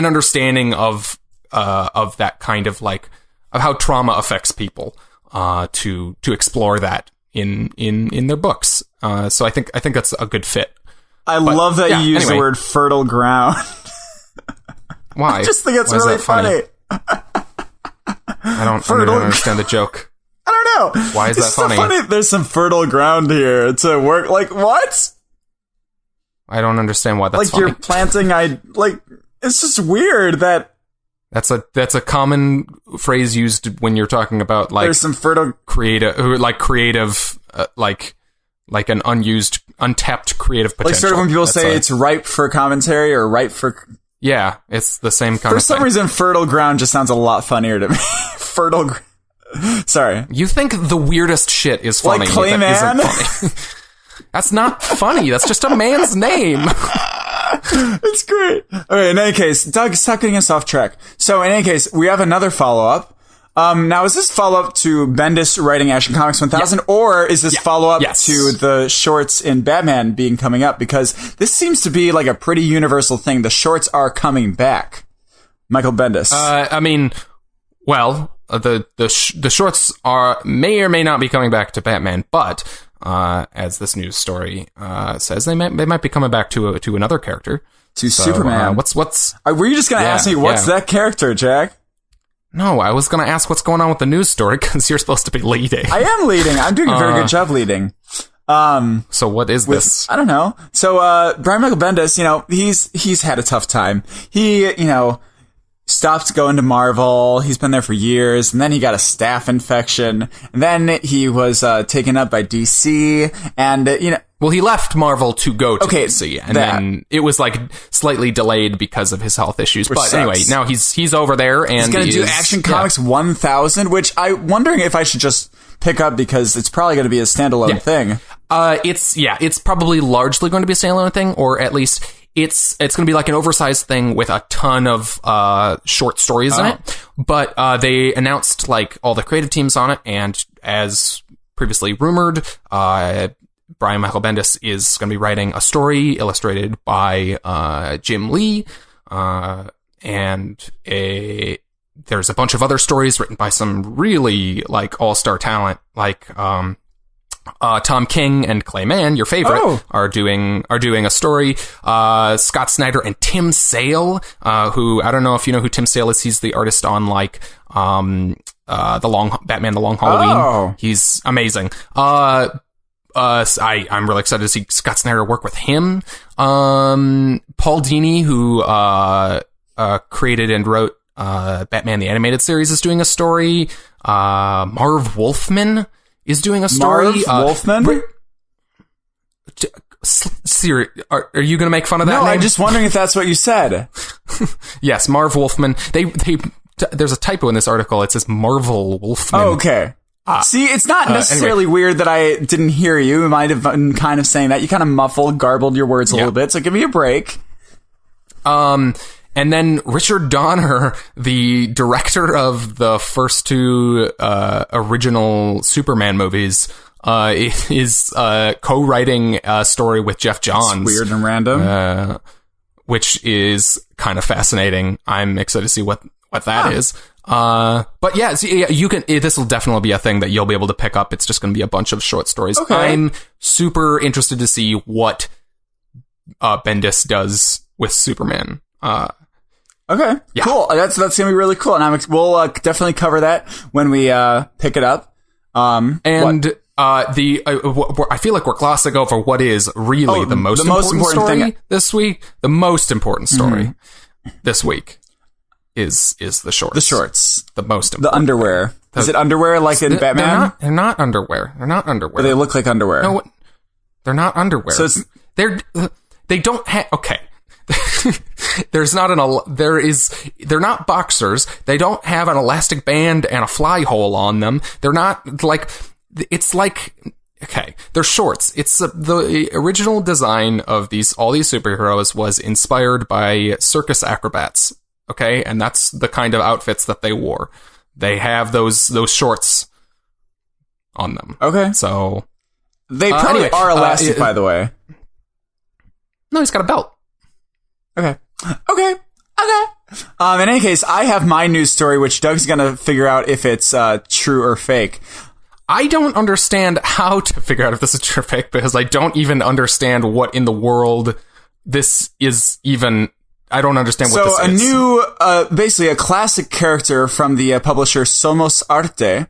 understanding of that kind of like of how trauma affects people to explore that in their books. So I think that's a good fit. I love that you use the word fertile ground. Why? I just think it's really funny. I don't understand the joke. I don't know. Why is that funny? So funny? There's some fertile ground here to work. Like, what? I don't understand why that's funny. Like, you're planting, it's just weird that... That's a common phrase used when you're talking about, like... There's some fertile... creative, like an untapped creative potential. Like, sort of when people say it's ripe for commentary or ripe for... Yeah, it's the same kind of thing. For some reason, fertile ground just sounds a lot funnier to me. Fertile ground. Sorry. You think the weirdest shit is funny. Like Clayman? That isn't funny. That's not funny. That's just a man's name. It's great. Okay, in any case, Doug, stop getting us off track. So, in any case, we have another follow-up. Now, is this follow-up to Bendis writing Action Comics 1000, or is this follow-up to the shorts in Batman being coming up? Because this seems to be like a pretty universal thing. The shorts are coming back. Michael Bendis. I mean, well, the shorts may or may not be coming back to Batman, but as this news story says, they might be coming back to another character. To Superman. What's? Were you just going to ask me what's that character, Jack? No, I was going to ask what's going on with the news story because you're supposed to be leading. I am leading. I'm doing a very good job leading. So what is this? I don't know. So, Brian Michael Bendis, he's had a tough time. He, stopped going to Marvel. He's been there for years, and then he got a staph infection, and then he was taken up by DC, and Well, he left Marvel to go to DC, and then it was like slightly delayed because of his health issues. But sucks. Anyway, now he's over there, and he's going to do Action Comics 1000, which I'm wondering if I should just pick up because it's probably going to be a standalone thing. It's probably largely going to be a standalone thing, or at least it's going to be like an oversized thing with a ton of short stories in it. But they announced like all the creative teams on it, and as previously rumored, Brian Michael Bendis is going to be writing a story illustrated by Jim Lee, and there's a bunch of other stories written by some really like all-star talent, like Tom King and Clay Mann, your favorite, are doing a story. Scott Snyder and Tim Sale, who I don't know if you know who Tim Sale is. He's the artist on like Batman: The Long Halloween. He's amazing. I'm really excited to see Scott Snyder work with him. Paul Dini, who created and wrote Batman the Animated Series, is doing a story. Marv Wolfman is doing a story. Marv Wolfman? Siri, are you going to make fun of that name? I'm just wondering if that's what you said. Yes, Marv Wolfman. There's a typo in this article. It says Marvel Wolfman. Oh, okay. See, it's not necessarily weird that I didn't hear you. You might have been kind of saying that. You kind of garbled your words a little bit, so give me a break. And then Richard Donner, the director of the first two original Superman movies, is co-writing a story with Jeff Johns. It's weird and random. Which is kind of fascinating. I'm excited to see what that is. But yeah, you can. This will definitely be a thing that you'll be able to pick up. It's just going to be a bunch of short stories. Okay. I'm super interested to see what Bendis does with Superman. Okay, cool. That's going to be really cool, and we'll definitely cover that when we pick it up. I feel like we're glossing over what is really the most important story thing this week. The most important story this week is the shorts. The shorts. The most important. The underwear. Is it underwear like in Batman? They're not underwear. They're not underwear. But they look like underwear. No, they're not underwear. So they don't have, okay. They're not boxers. They don't have an elastic band and a fly hole on them. They're not like, it's like, okay, they're shorts. It's the original design of all these superheroes was inspired by circus acrobats. Okay. And that's the kind of outfits that they wore. They have those shorts on them. Okay. So they probably are elastic, by the way. No, he's got a belt. Okay. In any case, I have my news story, which Doug's gonna figure out if it's true or fake. I don't understand how to figure out if this is true or fake because I don't even understand what in the world this is even. I don't understand what this is. So a new, basically a classic character from the publisher Somos Arte,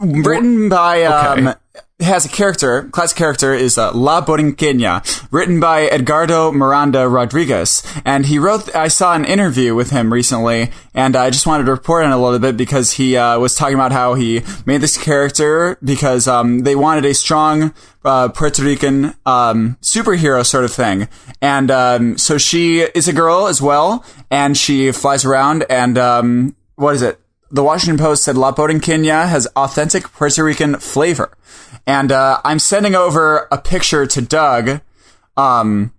written by has a classic character is La Borinqueña, written by Edgardo Miranda Rodriguez, and I saw an interview with him recently, and I just wanted to report on it a little bit because he was talking about how he made this character because they wanted a strong Puerto Rican superhero sort of thing, and so she is a girl as well, and she flies around, and what is it? The Washington Post said La Borinqueña has authentic Puerto Rican flavor. And I'm sending over a picture to Doug of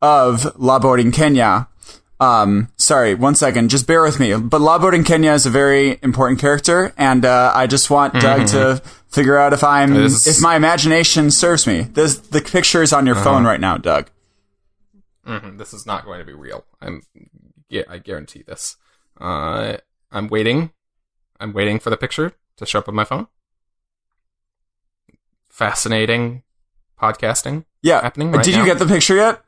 La Borinqueña. Sorry, one second. Just bear with me. But La Borinqueña is a very important character, and I just want Doug to figure out if my imagination serves me. The picture is on your phone right now, Doug. This is not going to be real. I guarantee this. I'm waiting for the picture to show up on my phone. Fascinating podcasting happening right now. Did you get the picture yet?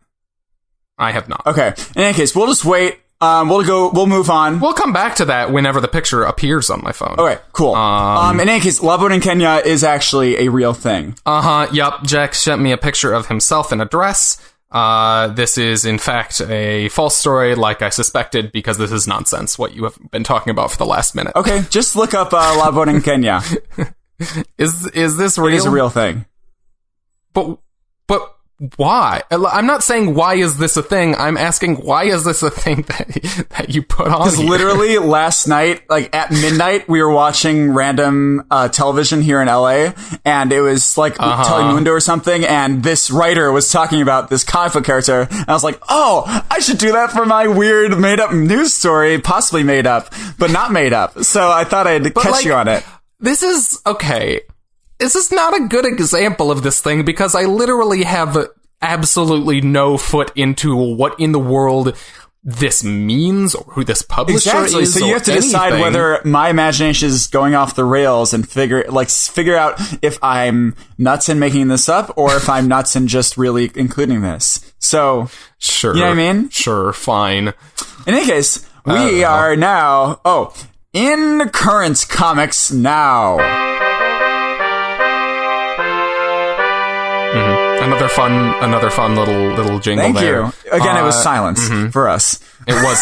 I have not. Okay. In any case, we'll just wait. We'll move on. We'll come back to that whenever the picture appears on my phone. Okay, cool. In any case, La Borinqueña is actually a real thing. Yep. Jack sent me a picture of himself in a dress. This is, in fact, a false story, like I suspected, because this is nonsense, what you have been talking about for the last minute. Okay, just look up Labon in Kenya. Is this real? It is a real thing. But why? I'm not saying why is this a thing. I'm asking why is this a thing that you put on? Because literally last night, like at midnight, we were watching random television here in LA, and it was like Telemundo or something, and this writer was talking about this comic book character, and I was like, oh, I should do that for my weird made-up news story, possibly made up, but not made up. So I thought I'd catch you on it. This is okay. This is not a good example of this thing because I literally have absolutely no foot into what in the world this means or who this publisher is. So you have to decide whether my imagination is going off the rails and figure out if I'm nuts in making this up or if I'm nuts in just really including this. So, sure. You know what I mean? Sure, fine. In any case, we are now, in current comics now. Mm-hmm. Another fun little jingle there. Thank you. Again, it was silence for us. It was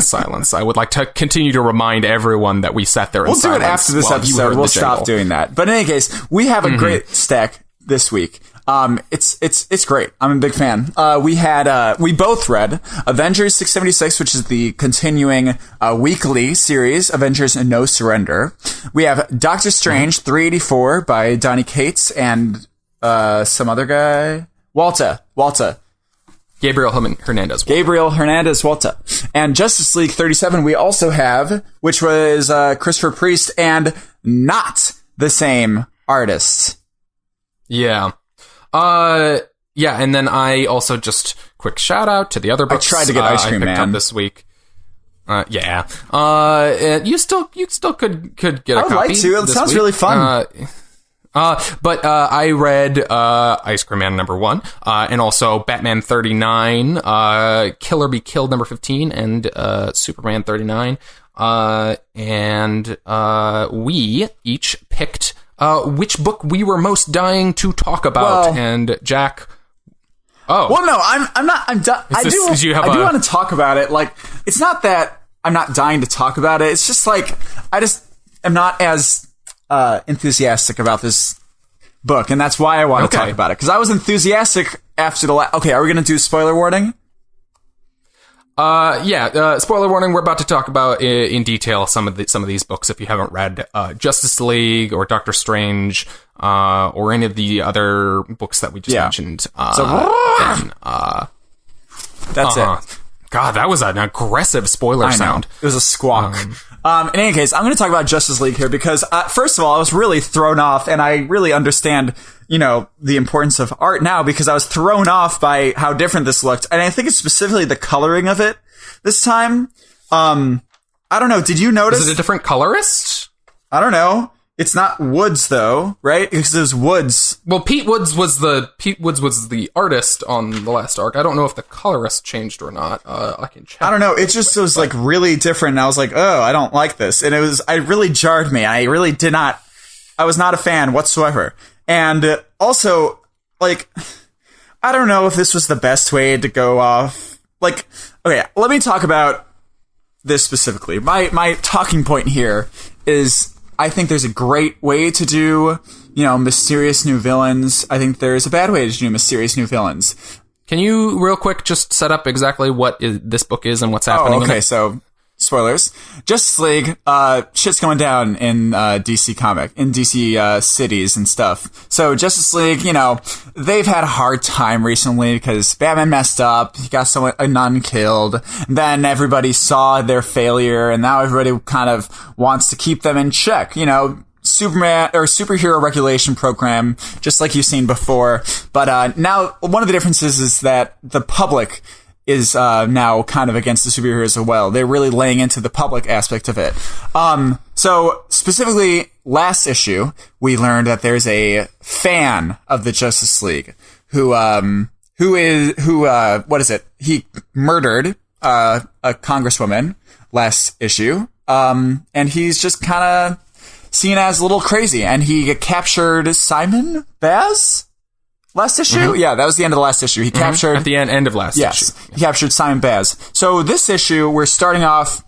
silence. I would like to continue to remind everyone that we sat there in silence. We'll do it after this episode. We'll stop doing that. But in any case, we have a great stack this week. It's great. I'm a big fan. We both read Avengers 676, which is the continuing weekly series, Avengers No Surrender. We have Doctor Strange 384 by Donny Cates and some other guy, Walter. Gabriel Hernandez Walter. And Justice League 37 we also have, which was Christopher Priest and not the same artists. Yeah. And then I also just quick shout out to the other books. I tried to get Ice Cream Man up this week. You still could get a copy. I would like to. It sounds really fun. But I read Ice Cream Man #1, and also Batman 39, Killer Be Killed #15, and Superman 39. And we each picked which book we were most dying to talk about. And Jack. Oh, well, no, I'm not. I do want to talk about it. Like, it's not that I'm not dying to talk about it. It's just like I just am not as enthusiastic about this book, and that's why I want to talk about it, because I was enthusiastic after the last. Okay, are we going to do spoiler warning? Spoiler warning. We're about to talk about in detail some of these books. If you haven't read Justice League or Doctor Strange or any of the other books that we just mentioned, that's it. God, that was an aggressive spoiler sound. It was a squawk. In any case, I'm going to talk about Justice League here because, first of all, I was really thrown off, and I really understand, the importance of art now because I was thrown off by how different this looked. And I think it's specifically the coloring of it this time. I don't know. Did you notice? Is it a different colorist? I don't know. It's not Woods though, right? Because it was Woods. Well, Pete Woods was the artist on the last arc. I don't know if the colorist changed or not. I can check. I don't know. It just was like really different. And I was like, oh, I don't like this. And it really jarred me. I was not a fan whatsoever. And also, like, I don't know if this was the best way to go off. Like, okay, let me talk about this specifically. My talking point here is, I think there's a great way to do, mysterious new villains. I think there's a bad way to do mysterious new villains. Can you, real quick, just set up exactly what this book is and what's happening? Okay, so, spoilers. Justice League, shit's going down in DC cities and stuff. So, Justice League, they've had a hard time recently because Batman messed up, he got a nun killed, then everybody saw their failure, and now everybody kind of wants to keep them in check, Superman or superhero regulation program, just like you've seen before. But now one of the differences is that the public is now kind of against the superheroes as well. They're really laying into the public aspect of it. So what is it? He murdered a congresswoman last issue. And he's just kind of seen as a little crazy, and he captured Simon Baz. last issue? Yeah, that was the end of the last issue. He captured... At the end of last issue. Yes, he captured Simon Baz. So this issue, we're starting off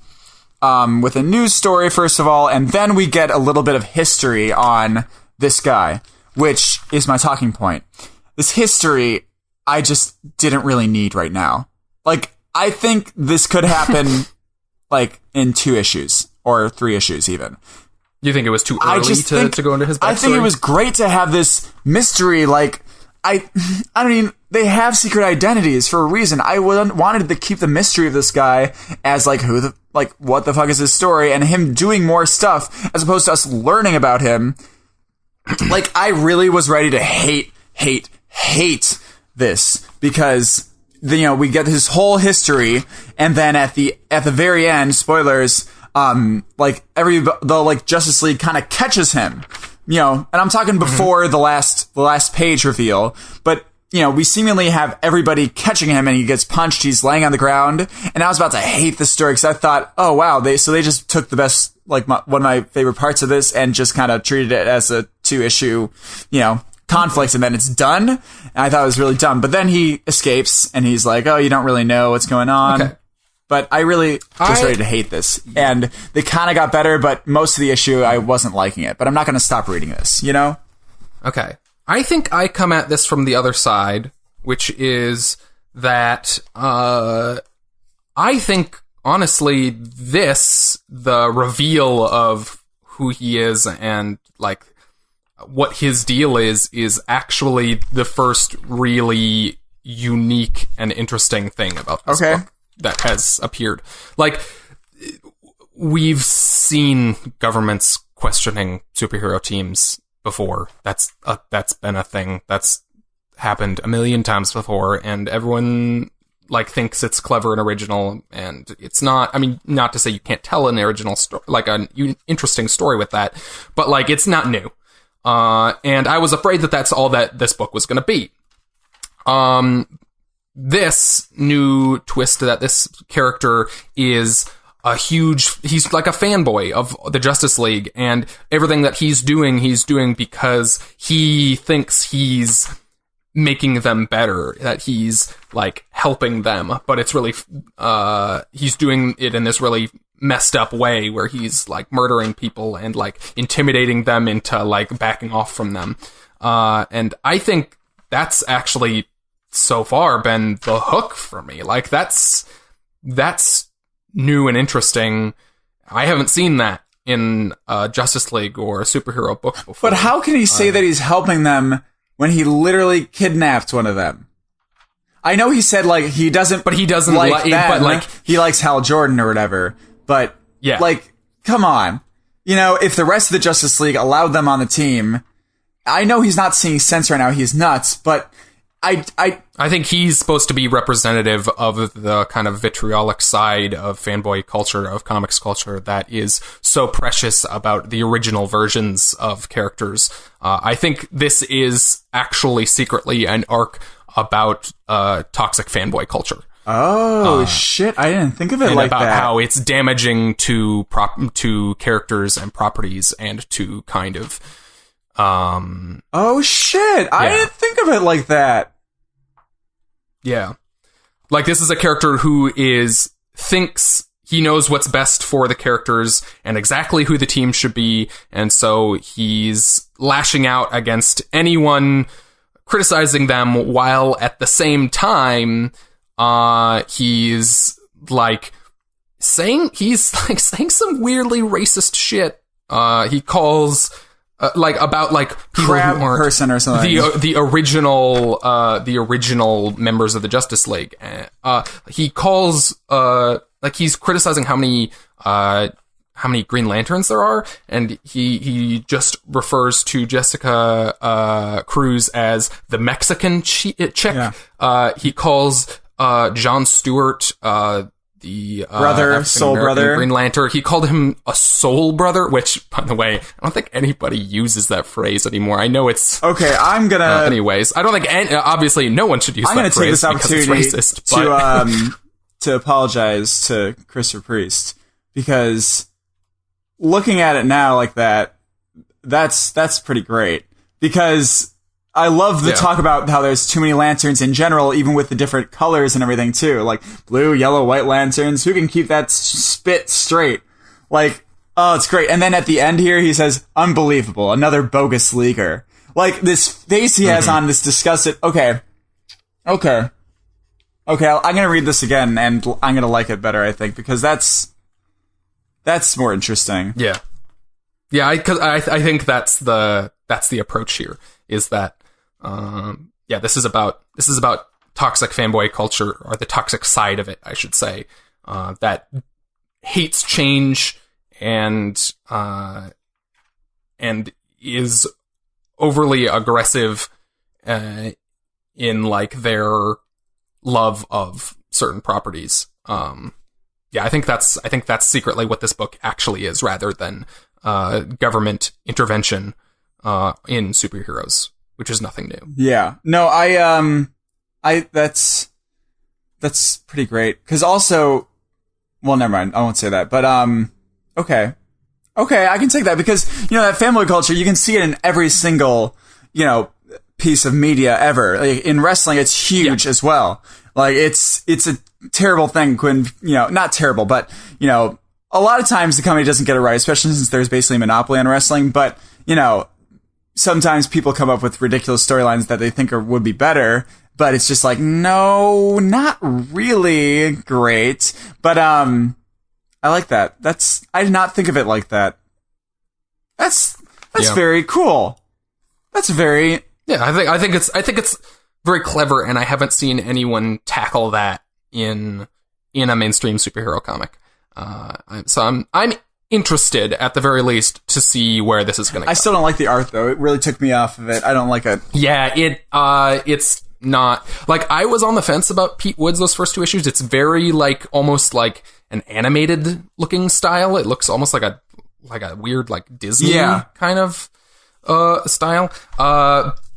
with a news story, first of all, and then we get a little bit of history on this guy, which is my talking point. This history, I just didn't really need right now. Like, I think this could happen, like, in 2 issues, or 3 issues, even. You think it was too early to go into his backstory? I think it was great to have this mystery, like, I mean, they have secret identities for a reason. I wanted to keep the mystery of this guy as, like, what the fuck is his story, and him doing more stuff, as opposed to us learning about him. Like, I really was ready to hate this, because, you know, we get his whole history, and then at the very end, spoilers, the Justice League kind of catches him, you know, and I'm talking before the last page reveal, but, you know, we seemingly have everybody catching him, and he gets punched, he's laying on the ground, and I was about to hate this story, because I thought, oh wow, they just took the best, like, one of my favorite parts of this, and just kind of treated it as a 2-issue, you know, conflict, and then it's done. And I thought it was really dumb, but then he escapes, and he's like, oh, you don't really know what's going on. Okay. But I really was ready to hate this, and they kind of got better, but most of the issue, I wasn't liking it, but I'm not going to stop reading this, you know? Okay. I think I come at this from the other side, which is that, I think, honestly, the reveal of who he is and, like, what his deal is actually the first really unique and interesting thing about this book that has appeared. Like, we've seen governments questioning superhero teams before. That's been a thing that's happened a million times before, and everyone, like, thinks it's clever and original, and it's not. I mean, not to say you can't tell an original story, like an interesting story with that, but, like, it's not new. And I was afraid that that's all that this book was going to be. This new twist that this character is he's like a fanboy of the Justice League, and everything that he's doing because he thinks he's making them better, that he's, like, helping them, but it's really, he's doing it in this really messed up way where he's, like, murdering people and, like, intimidating them into, like, backing off from them. And I think that's actually so far been the hook for me. Like, that's new and interesting. I haven't seen that in Justice League or a superhero book before. But how can he say that he's helping them when he literally kidnapped one of them? I know he said, like, he doesn't like them, but, like, he likes Hal Jordan or whatever. But, yeah, like, come on. You know, if the rest of the Justice League allowed them on the team, I know he's not seeing sense right now, he's nuts, but I think he's supposed to be representative of the kind of vitriolic side of fanboy culture, of comics culture, that is so precious about the original versions of characters. I think this is actually secretly an arc about toxic fanboy culture. Oh, shit. I didn't think of it like about that. How it's damaging to characters and properties, and to kind of... oh, shit. I didn't think of it like that. Yeah. Like, this is a character who thinks he knows what's best for the characters and exactly who the team should be, and so he's lashing out against anyone criticizing them, while at the same time... he's saying some weirdly racist shit. He calls about crab person or something. The original members of the Justice League. He calls he's criticizing how many Green Lanterns there are, and he just refers to Jessica Cruz as the Mexican chick. Yeah. He calls John Stewart, the brother, soul brother, Green Lantern. He called him a soul brother, which, by the way, I don't think anybody uses that phrase anymore. I know it's okay. I'm gonna. Anyways, I don't think obviously no one should use that phrase. I'm gonna take this opportunity to apologize to Christopher Priest, because looking at it now like that, that's pretty great, because I love the talk about how there's too many lanterns in general, even with the different colors and everything too. Like blue, yellow, white lanterns. Who can keep that spit straight? Like, oh, it's great. And then at the end here, he says, unbelievable. Another bogus leaker. Like this face he has on, this disgusted. Okay. I'm going to read this again and I'm going to like it better, I think, because that's more interesting. Yeah. Yeah. I think that's the approach here is that, this is about toxic fanboy culture, or the toxic side of it, I should say, that hates change and is overly aggressive, in like their love of certain properties. I think that's secretly what this book actually is, rather than, government intervention, in superheroes, which is nothing new. Yeah. No, that's pretty great. Cause also, well, never mind. I won't say that, but, okay, I can take that because, that family culture, you can see it in every single, piece of media ever. Like, in wrestling, it's huge as well. Like, it's a terrible thing when, not terrible, but, a lot of times the company doesn't get it right, especially since there's basically a monopoly on wrestling, but, sometimes people come up with ridiculous storylines that they think would be better, but it's just like, no, not really great. But, I like that. I did not think of it like that. That's very cool. That's very... Yeah, I think it's very clever, and I haven't seen anyone tackle that in a mainstream superhero comic. So I'm interested, at the very least, to see where this is going to go. I still don't like the art, though. It really took me off of it. I don't like it. Yeah, it's not... Like, I was on the fence about Pete Wood's those first two issues. It's very, like, almost like an animated-looking style. It looks almost like a weird, like, Disney kind of style.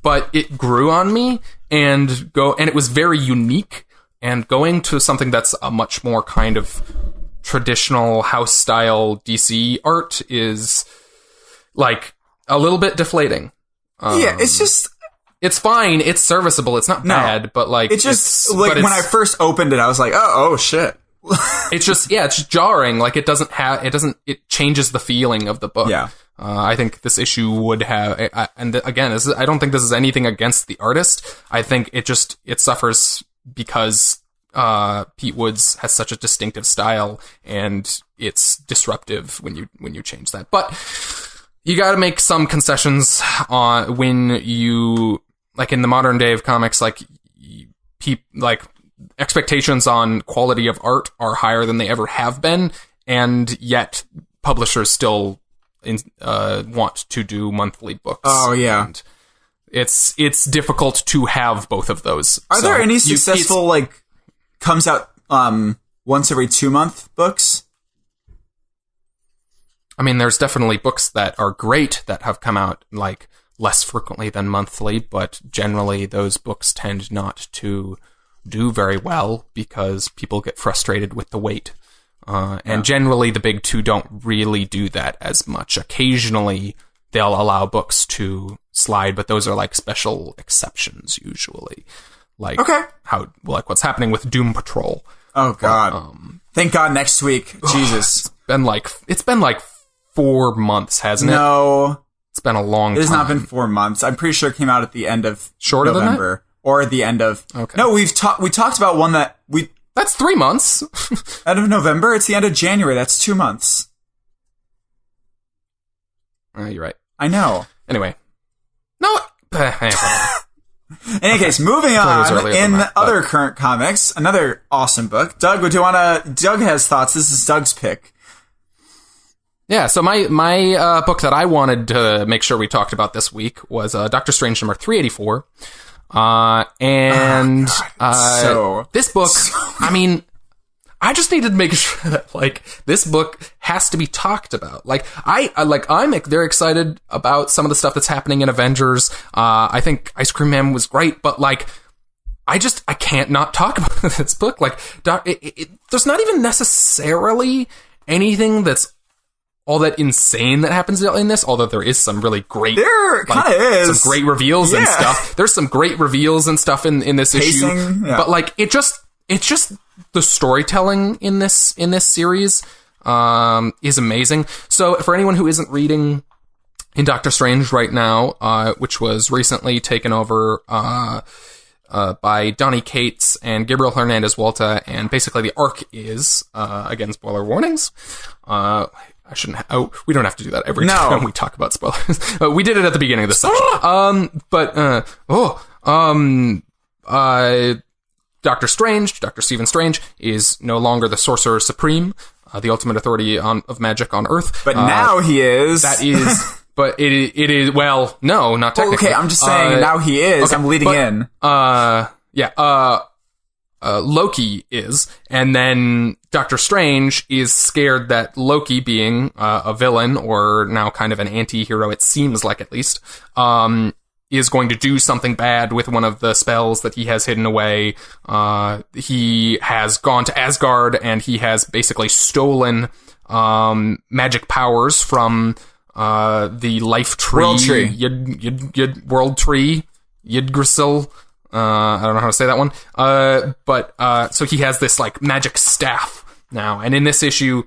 But it grew on me, and it was very unique, and going to something that's a much more kind of traditional house style DC art is like a little bit deflating. It's fine. It's serviceable. It's not bad, but like it's just when I first opened it, I was like, oh shit. It's just jarring. Like it changes the feeling of the book. Yeah. I think this issue would have, again, I don't think this is anything against the artist. I think it suffers because Pete Woods has such a distinctive style, and it's disruptive when you change that. But you got to make some concessions when you, like, in the modern day of comics, like expectations on quality of art are higher than they ever have been, and yet publishers still want to do monthly books. Oh yeah. And it's difficult to have both of those. Are there any successful comes out once every 2 month books? I mean, there's definitely books that are great that have come out like less frequently than monthly, but generally those books tend not to do very well because people get frustrated with the wait. And generally the big two don't really do that as much. Occasionally they'll allow books to slide, but those are like special exceptions usually. Like what's happening with Doom Patrol. Oh God. Thank God next week. Jesus. It's been like 4 months, hasn't it? No. It's been a long time. It has not been 4 months. I'm pretty sure it came out at the end of Shorter November. Than that? Or at the end of... Okay. No, we talked about one that we... That's 3 months. Out of November? It's the end of January. That's 2 months. You're right. I know. Anyway. No. In any case, moving on, in other current comics, another awesome book. Doug, Doug has thoughts. This is Doug's pick. Yeah, so my book that I wanted to make sure we talked about this week was Doctor Strange number 384. This book, I mean, I just needed to make sure that, like, this book has to be talked about. Like, I'm very excited about some of the stuff that's happening in Avengers. I think Ice Cream Man was great, but, like, I can't not talk about this book. Like, there's not even necessarily anything that's all that insane that happens in this, although there is some really great, some great reveals and stuff. There's some great reveals and stuff in this issue, but like it's just the storytelling in this series is amazing. So for anyone who isn't reading in Doctor Strange right now, which was recently taken over by Donny Cates and Gabriel Hernandez Walta, and basically the arc is, again, spoiler warnings. We don't have to do that every time we talk about spoilers. We did it at the beginning of the section. Dr. Stephen Strange, is no longer the Sorcerer Supreme, the ultimate authority of magic on Earth. But now he is. That is... But it is, well, no, not technically. Okay, I'm just saying now he is. Okay, I'm leading in. Loki is. And then Doctor Strange is scared that Loki, being a villain, or now kind of an anti-hero, it seems like at least, is going to do something bad with one of the spells that he has hidden away. He has gone to Asgard, and he has basically stolen magic powers from... the life tree, world tree, world tree, Yggdrasil. I don't know how to say that one. But so he has this like magic staff now, and in this issue,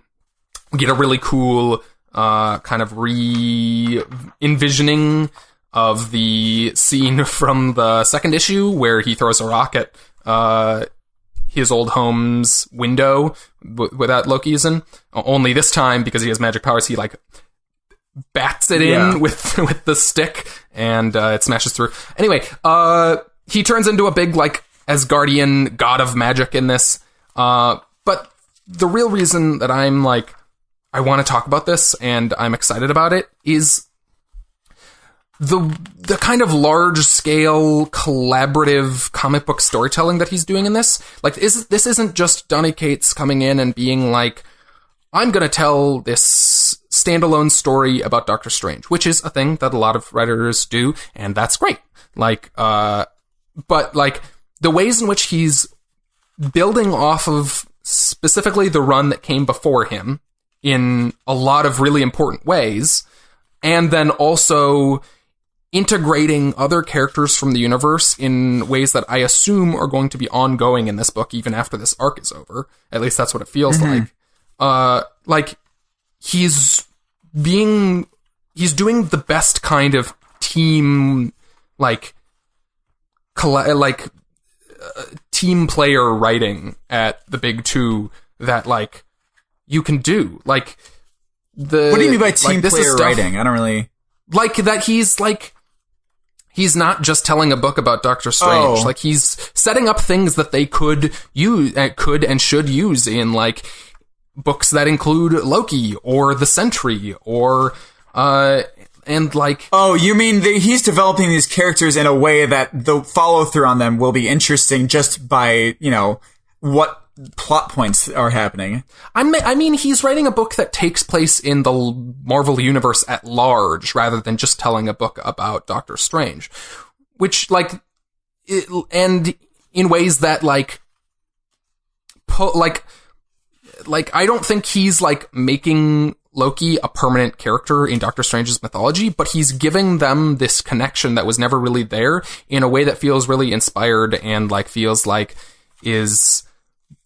we get a really cool kind of re-envisioning of the scene from the second issue where he throws a rock at his old home's window that Loki is in. Only this time, because he has magic powers, he like bats it in with the stick, and it smashes through. Anyway, he turns into a big like Asgardian god of magic in this. But the real reason that I'm like, I want to talk about this and I'm excited about it is the kind of large scale collaborative comic book storytelling that he's doing in this. Like, this isn't just Donny Cates coming in and being like, I'm going to tell this standalone story about Doctor Strange, which is a thing that a lot of writers do, and that's great. Like, but like the ways in which he's building off of specifically the run that came before him in a lot of really important ways, and then also integrating other characters from the universe in ways that I assume are going to be ongoing in this book even after this arc is over. At least that's what it feels like. Like he's doing the best kind of team, team player writing at the big two that like you can do. Like what do you mean by team player writing? I don't really like that. He's not just telling a book about Doctor Strange. Like he's setting up things that they could and should use in like books that include Loki or the Sentry or and like... Oh, you mean he's developing these characters in a way that the follow-through on them will be interesting just by, what plot points are happening. I mean, he's writing a book that takes place in the Marvel Universe at large, rather than just telling a book about Doctor Strange. Which, and in ways that, I don't think he's, making Loki a permanent character in Doctor Strange's mythology, but he's giving them this connection that was never really there in a way that feels really inspired and, feels like is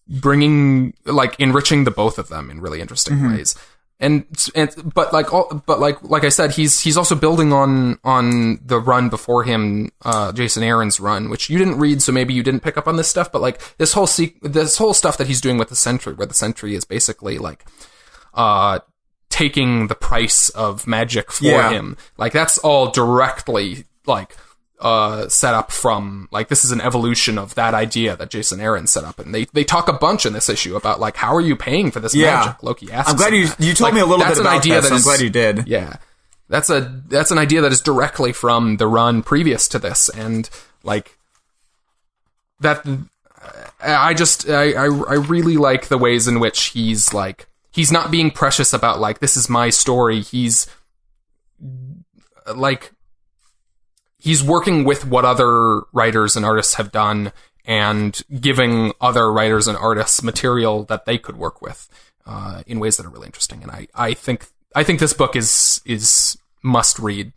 bringing, enriching the both of them in really interesting ways. But like I said, he's also building on the run before him, Jason Aaron's run, which you didn't read, so maybe you didn't pick up on this stuff. But this whole stuff that he's doing with the Sentry, where the Sentry is basically taking the price of magic for him. That's all directly set up from this is an evolution of that idea that Jason Aaron set up, and they talk a bunch in this issue about how are you paying for this magic? Loki asks. I'm glad you told me a little bit about that, so I'm glad you did. Yeah, that's an idea that is directly from the run previous to this, and that I really like the ways in which he's not being precious about this is my story. He's he's working with what other writers and artists have done and giving other writers and artists material that they could work with in ways that are really interesting. And I think I think this book is must read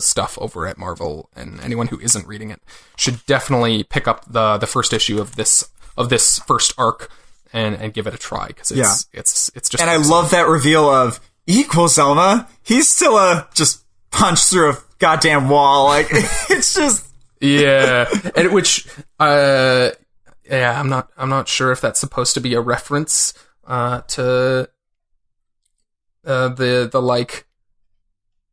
stuff over at Marvel, and anyone who isn't reading it should definitely pick up the first issue of this first arc and give it a try, because it's just. And I love that reveal of equals Selma. He's still just punched through a goddamn wall. Like it's just and which I'm not sure if that's supposed to be a reference to the like.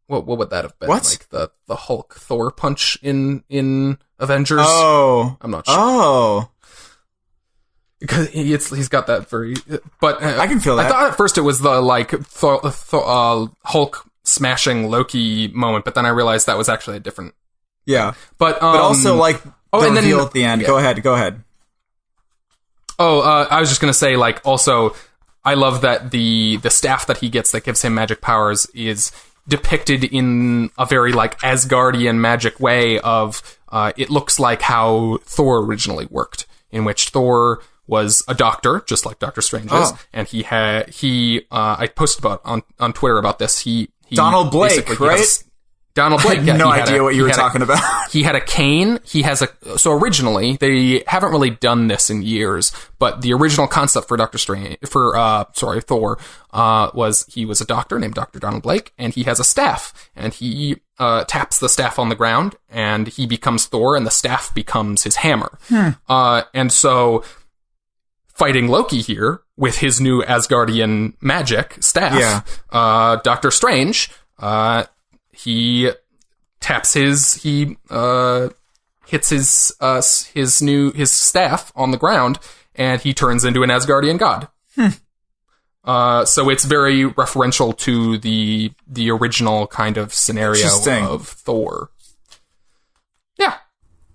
What would that have been? What? Like the Hulk Thor punch in Avengers? Oh. I'm not sure. Oh. Because he's got that very... But I can feel that. I thought at first it was the like Hulk smashing Loki moment, but then I realized that was actually a different... Yeah. But also like the and reveal then, at the end. Yeah. Go ahead. Oh, I was just going to say, like, also, I love that the staff that he gets that gives him magic powers is depicted in a very like Asgardian magic way of it looks like how Thor originally worked, in which Thor was a doctor, just like Doctor Strange is, and I posted about on Twitter about this. He Donald Blake, right? Donald Blake. I had no idea what you were talking about. He had a cane. So originally they haven't really done this in years, but the original concept for Thor, was he was a doctor named Dr. Donald Blake, and he has a staff, and he taps the staff on the ground, and he becomes Thor, and the staff becomes his hammer. And so fighting Loki here with his new Asgardian magic staff, Doctor Strange, he taps he hits his staff on the ground, and he turns into an Asgardian god. So it's very referential to the original kind of scenario of Thor. Yeah,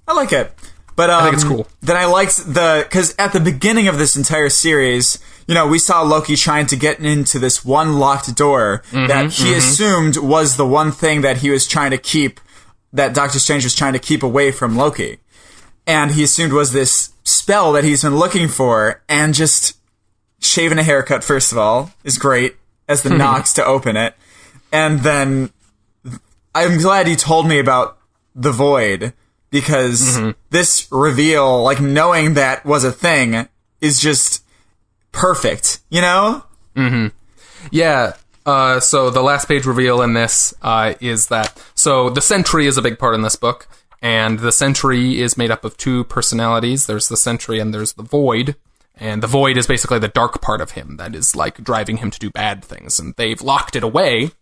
I like it. But I think it's cool. Then I liked because at the beginning of this entire series, we saw Loki trying to get into this one locked door that he assumed was the one thing that he was trying to keep, that Doctor Strange was trying to keep away from Loki. And he assumed was this spell that he's been looking for, and just shaving a haircut, first of all, is great as the knocks to open it. And then I'm glad you told me about the Void, because this reveal, like knowing that was a thing, is just perfect, Yeah. So the last page reveal in this is that... So the Sentry is a big part in this book, and the Sentry is made up of two personalities. There's the Sentry and there's the Void. And the Void is basically the dark part of him that is like driving him to do bad things. And they've locked it away.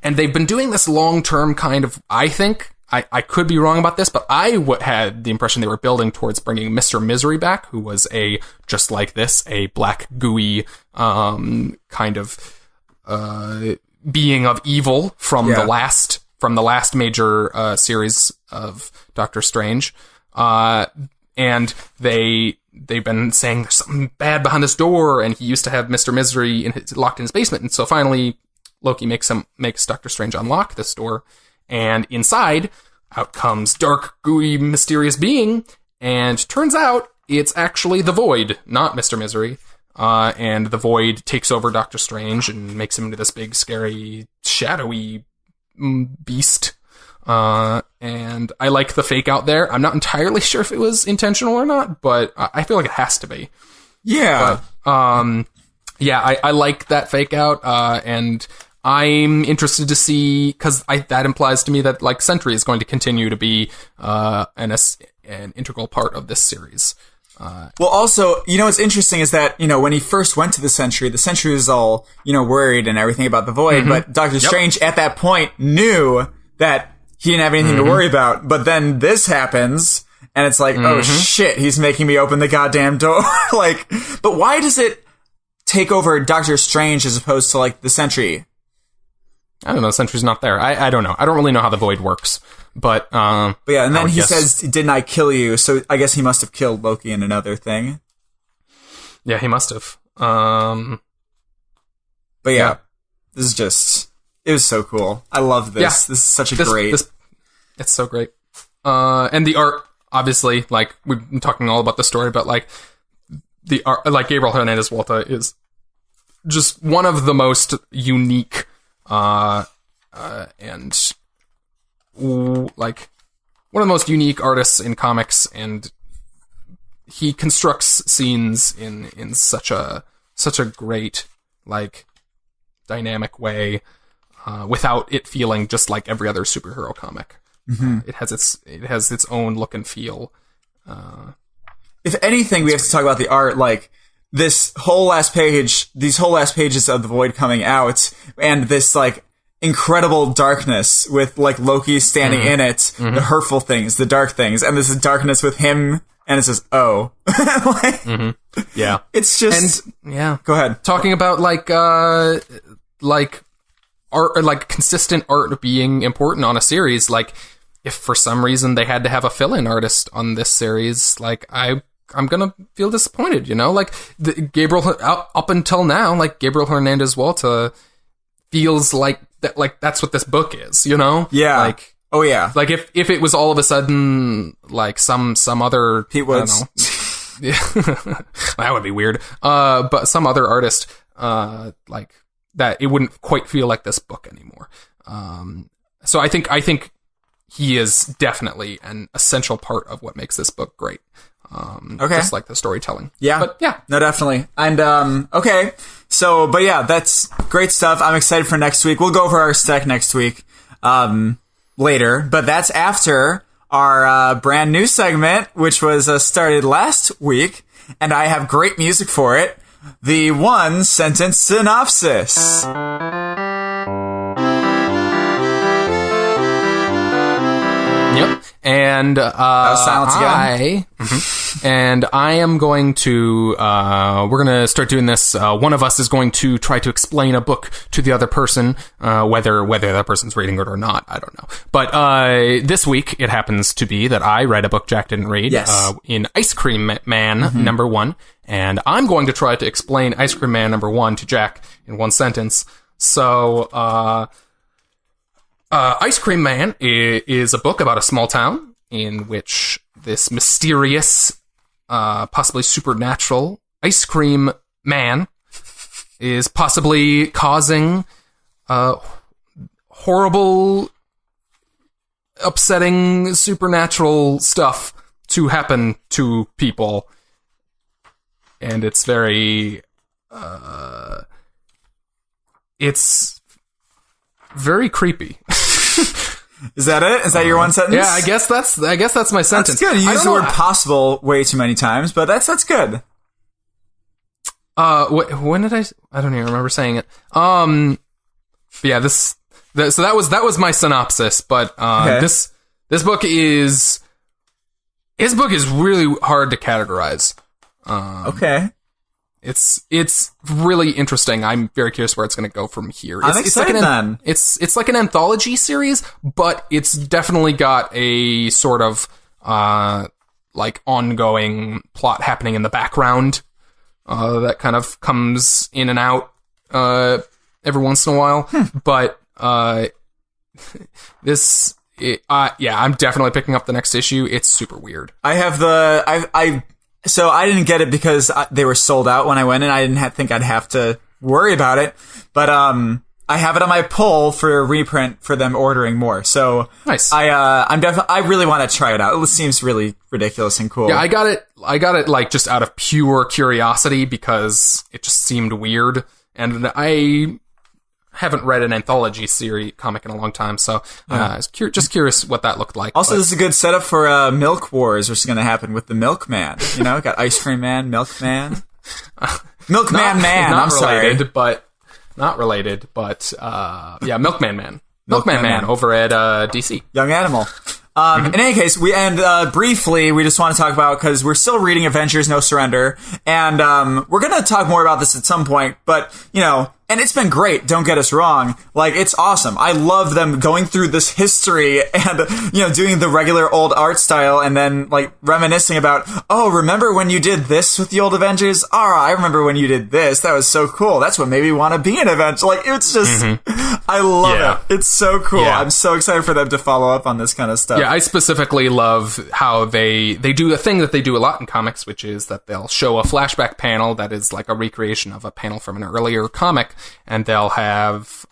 And they've been doing this long-term kind of, I think... I could be wrong about this, but I had the impression they were building towards bringing Mr. Misery back, who was just like this, a black, gooey, kind of, being of evil from the last major, series of Doctor Strange. And they've been saying there's something bad behind this door, and he used to have Mr. Misery locked in his basement. And so finally, Loki makes Doctor Strange unlock this door. And inside, out comes dark, gooey, mysterious being, and turns out it's actually the Void, not Mr. Misery. And the Void takes over Doctor Strange and makes him into this big, scary, shadowy beast. And I like the fake out there. I'm not entirely sure if it was intentional or not, but I feel like it has to be. Yeah. But, I like that fake out, and I'm interested to see, because that implies to me that like Sentry is going to continue to be an integral part of this series. Well, also, what's interesting is that when he first went to the Sentry was all worried and everything about the Void, but Doctor Strange at that point knew that he didn't have anything to worry about. But then this happens, and it's like, oh shit, he's making me open the goddamn door. But why does it take over Doctor Strange as opposed to like the Sentry? I don't know. Sentry's not there. I don't know. I don't really know how the Void works, but yeah. And then he says, "Didn't I kill you?" So I guess he must have killed Loki in another thing. Yeah, he must have. But yeah, this is just. It was so cool. I love this. Yeah, this is such a great. It's so great. And the art, obviously, like we've been talking all about the story, but like the art, like Gabriel Hernandez Walta is just one of the most unique and like one of the most unique artists in comics, and he constructs scenes in such a great, like, dynamic way, without it feeling just like every other superhero comic. Mm-hmm. It has its own look and feel. If anything, we have to talk about the art. Like, these whole last pages of the Void coming out, and this, like, incredible darkness with, like, Loki standing in it, the hurtful things, the dark things, and this is darkness with him, and it says, oh. Like, yeah. It's just... And, yeah. Go ahead. Talking about, like art, like, consistent art being important on a series, like, if for some reason they had to have a fill-in artist on this series, like, I'm gonna feel disappointed, you know? Like, Gabriel, up until now, like, Gabriel Hernandez Walta feels like that's what this book is, you know? Yeah. Like, oh yeah. Like, if it was all of a sudden, like, some other... Pete Woods. I don't know. Yeah. That would be weird. But some other artist, like, that it wouldn't quite feel like this book anymore. So I think he is definitely an essential part of what makes this book great. Okay. Just like the storytelling. Yeah. But yeah. No, definitely. And, okay. So, but yeah, that's great stuff. I'm excited for next week. We'll go over our stack next week, later, but that's after our, brand new segment, which was, started last week, and I have great music for it. The one sentence synopsis. Yep. And that was silence again. And I am going to we're going to start doing this. One of us is going to try to explain a book to the other person, whether that person's reading it or not, I don't know. But this week it happens to be that I read a book Jack didn't read, yes. In Ice Cream Man #1, and I'm going to try to explain Ice Cream Man #1 to Jack in one sentence. So Ice Cream Man is a book about a small town in which this mysterious, possibly supernatural ice cream man is possibly causing horrible, upsetting, supernatural stuff to happen to people. And it's very... it's very creepy. Is that it? Is that your one sentence? Yeah, I guess that's my sentence. That's good. You use the word possible way too many times, but that's good. When did I don't even remember saying it. Yeah, so that was my synopsis, but okay. This book is really hard to categorize. Okay. It's really interesting. I'm very curious where it's going to go from here. I'm excited then. It's like an anthology series, but it's definitely got a sort of like ongoing plot happening in the background that kind of comes in and out every once in a while. But I'm definitely picking up the next issue. It's super weird. So I didn't get it because they were sold out when I went in. I didn't think I'd have to worry about it. But I have it on my pull for a reprint for them ordering more. So nice. I really want to try it out. It seems really ridiculous and cool. Yeah, I got it like just out of pure curiosity because it just seemed weird, and I haven't read an anthology series comic in a long time, so I was just curious what that looked like. Also, this is a good setup for Milk Wars, which is going to happen with the Milkman. You know, got Ice Cream Man, Milkman. Milkman Man, I'm sorry. Not related, but yeah, Milkman Man. Milkman Man over at DC. Young Animal. In any case, briefly, we just want to talk about, because we're still reading Avengers No Surrender, and we're going to talk more about this at some point, but, you know, and it's been great, don't get us wrong. Like, it's awesome. I love them going through this history and, you know, doing the regular old art style and then, like, reminiscing about, oh, remember when you did this with the old Avengers? Oh, I remember when you did this. That was so cool. That's what made me want to be an Avenger. Like, it's just, I love it. It's so cool. Yeah. I'm so excited for them to follow up on this kind of stuff. Yeah, I specifically love how they do a thing that they do a lot in comics, which is that they'll show a flashback panel that is like a recreation of a panel from an earlier comic, comic, and they'll have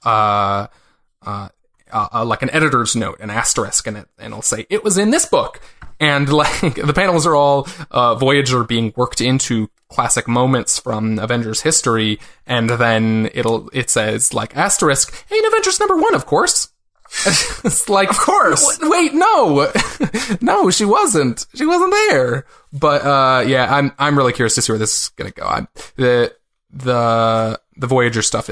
like an editor's note, an asterisk in it, and it'll say, it was in this book. And like the panels are all Voyager being worked into classic moments from Avengers history, and then it says like asterisk, hey, in Avengers #1, of course. It's like, of course. Wait, no, no, she wasn't there. But yeah, I'm really curious to see where this is gonna go. The Voyager stuff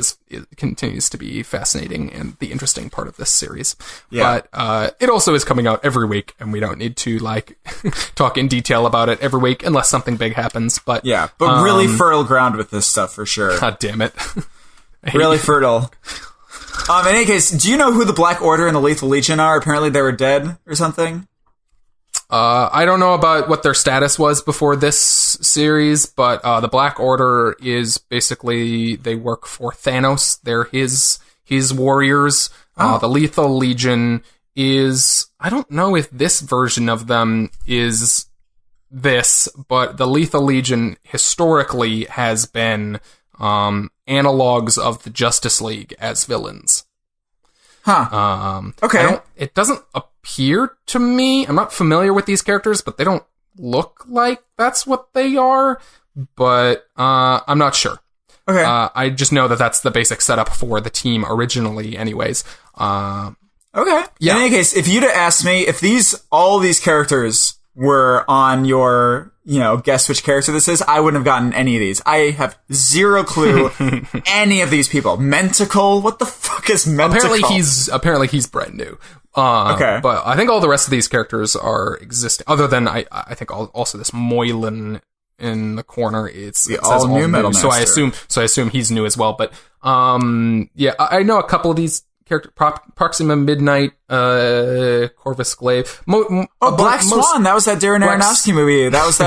continues to be fascinating and the interesting part of this series. Yeah. But it also is coming out every week, and we don't need to like talk in detail about it every week unless something big happens. But yeah, but really fertile ground with this stuff for sure. God damn it. Really fertile. In any case, do you know who the Black Order and the Lethal Legion are? Apparently they were dead or something. I don't know about what their status was before this series, but the Black Order is basically, they work for Thanos. They're his warriors. The Lethal Legion is, I don't know if this version of them is this, but the Lethal Legion historically has been analogs of the Justice League as villains. Huh. Okay. It doesn't appear to me, I'm not familiar with these characters, but they don't look like that's what they are, but I'm not sure. Okay. I just know that that's the basic setup for the team originally anyways. Okay. Yeah. In any case, if you'd have asked me if all these characters were on your, guess which character this is, I wouldn't have gotten any of these. I have zero clue any of these people. Mentacle? What the fuck is Mentacle? Apparently he's brand new. Okay. But I think all the rest of these characters are existing. Other than, I think also this Moylan in the corner, it says all new Metal Master. So I assume he's new as well. But, yeah, I know a couple of these characters. Proxima Midnight, Corvus Glaive. Black Swan. That was that Darren Aronofsky movie. That's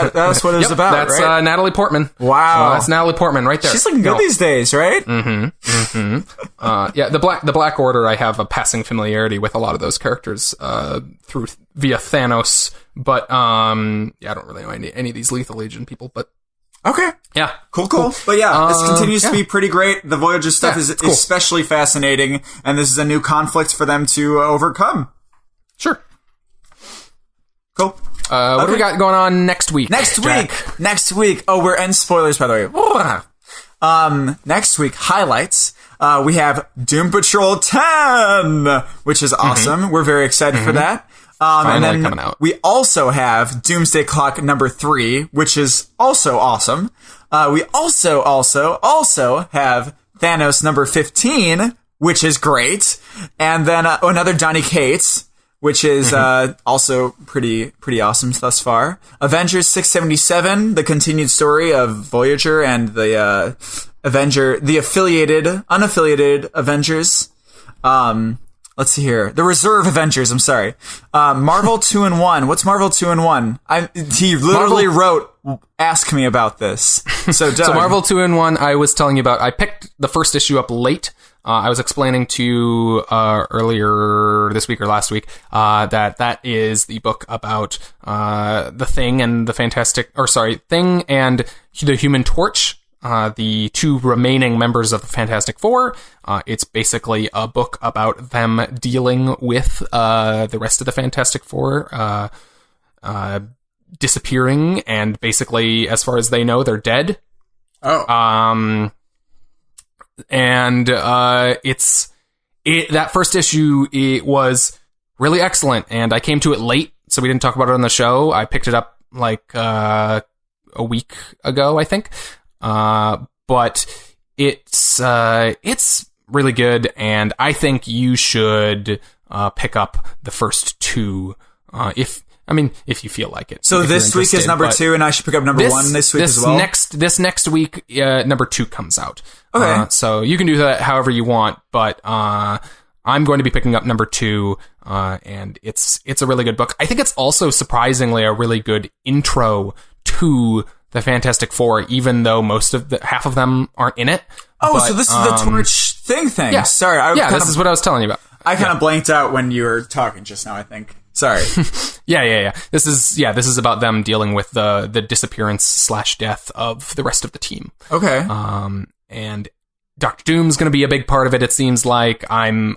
what it was about, that's, right? Natalie Portman. Wow. That's Natalie Portman right there. She's looking good these days, right? Mm-hmm. Yeah, the Black Order, I have a passing familiarity with a lot of those characters, via Thanos, but, yeah, I don't really know any of these Lethal Legion people, but. Okay. Yeah. Cool. But yeah, this continues to be pretty great. The Voyager stuff is cool. Especially fascinating, and this is a new conflict for them to overcome. Sure. Cool. What do we got going on next week? Next week. Oh, we're end spoilers, by the way. Next week, highlights. We have Doom Patrol 10, which is awesome. We're very excited for that. And then coming out. We also have Doomsday Clock number 3, which is also awesome. We also have Thanos number 15, which is great. And then another Donny Cates, which is also pretty awesome thus far. Avengers 677, the continued story of Voyager and the unaffiliated Avengers. Let's see here. The Reserve Avengers, I'm sorry. Marvel 2-in-1. What's Marvel 2-in-1? He literally wrote, ask me about this. So, Doug. So Marvel 2-in-1, I was telling you about, I picked the first issue up late. I was explaining to you earlier this week or last week that is the book about the Thing and the Thing and the Human Torch. The two remaining members of the Fantastic Four. It's basically a book about them dealing with the rest of the Fantastic Four disappearing, and basically, as far as they know, they're dead. Oh. That first issue, it was really excellent, and I came to it late, so we didn't talk about it on the show. I picked it up like a week ago, I think. But it's really good, and I think you should pick up the first two if you feel like it. So this week is number 2, and I should pick up number 1 this week as well? This next week, number 2 comes out. Okay. So you can do that however you want, but I'm going to be picking up number 2, and it's a really good book. I think it's also surprisingly a really good intro to the Fantastic Four, even though half of them aren't in it. Oh, so this is the Torch thing? Yeah. Sorry. This is what I was telling you about. I kind of blanked out when you were talking just now, I think. Sorry. Yeah. This is about them dealing with the disappearance / death of the rest of the team. Okay. And Dr. Doom's going to be a big part of it. It seems like I'm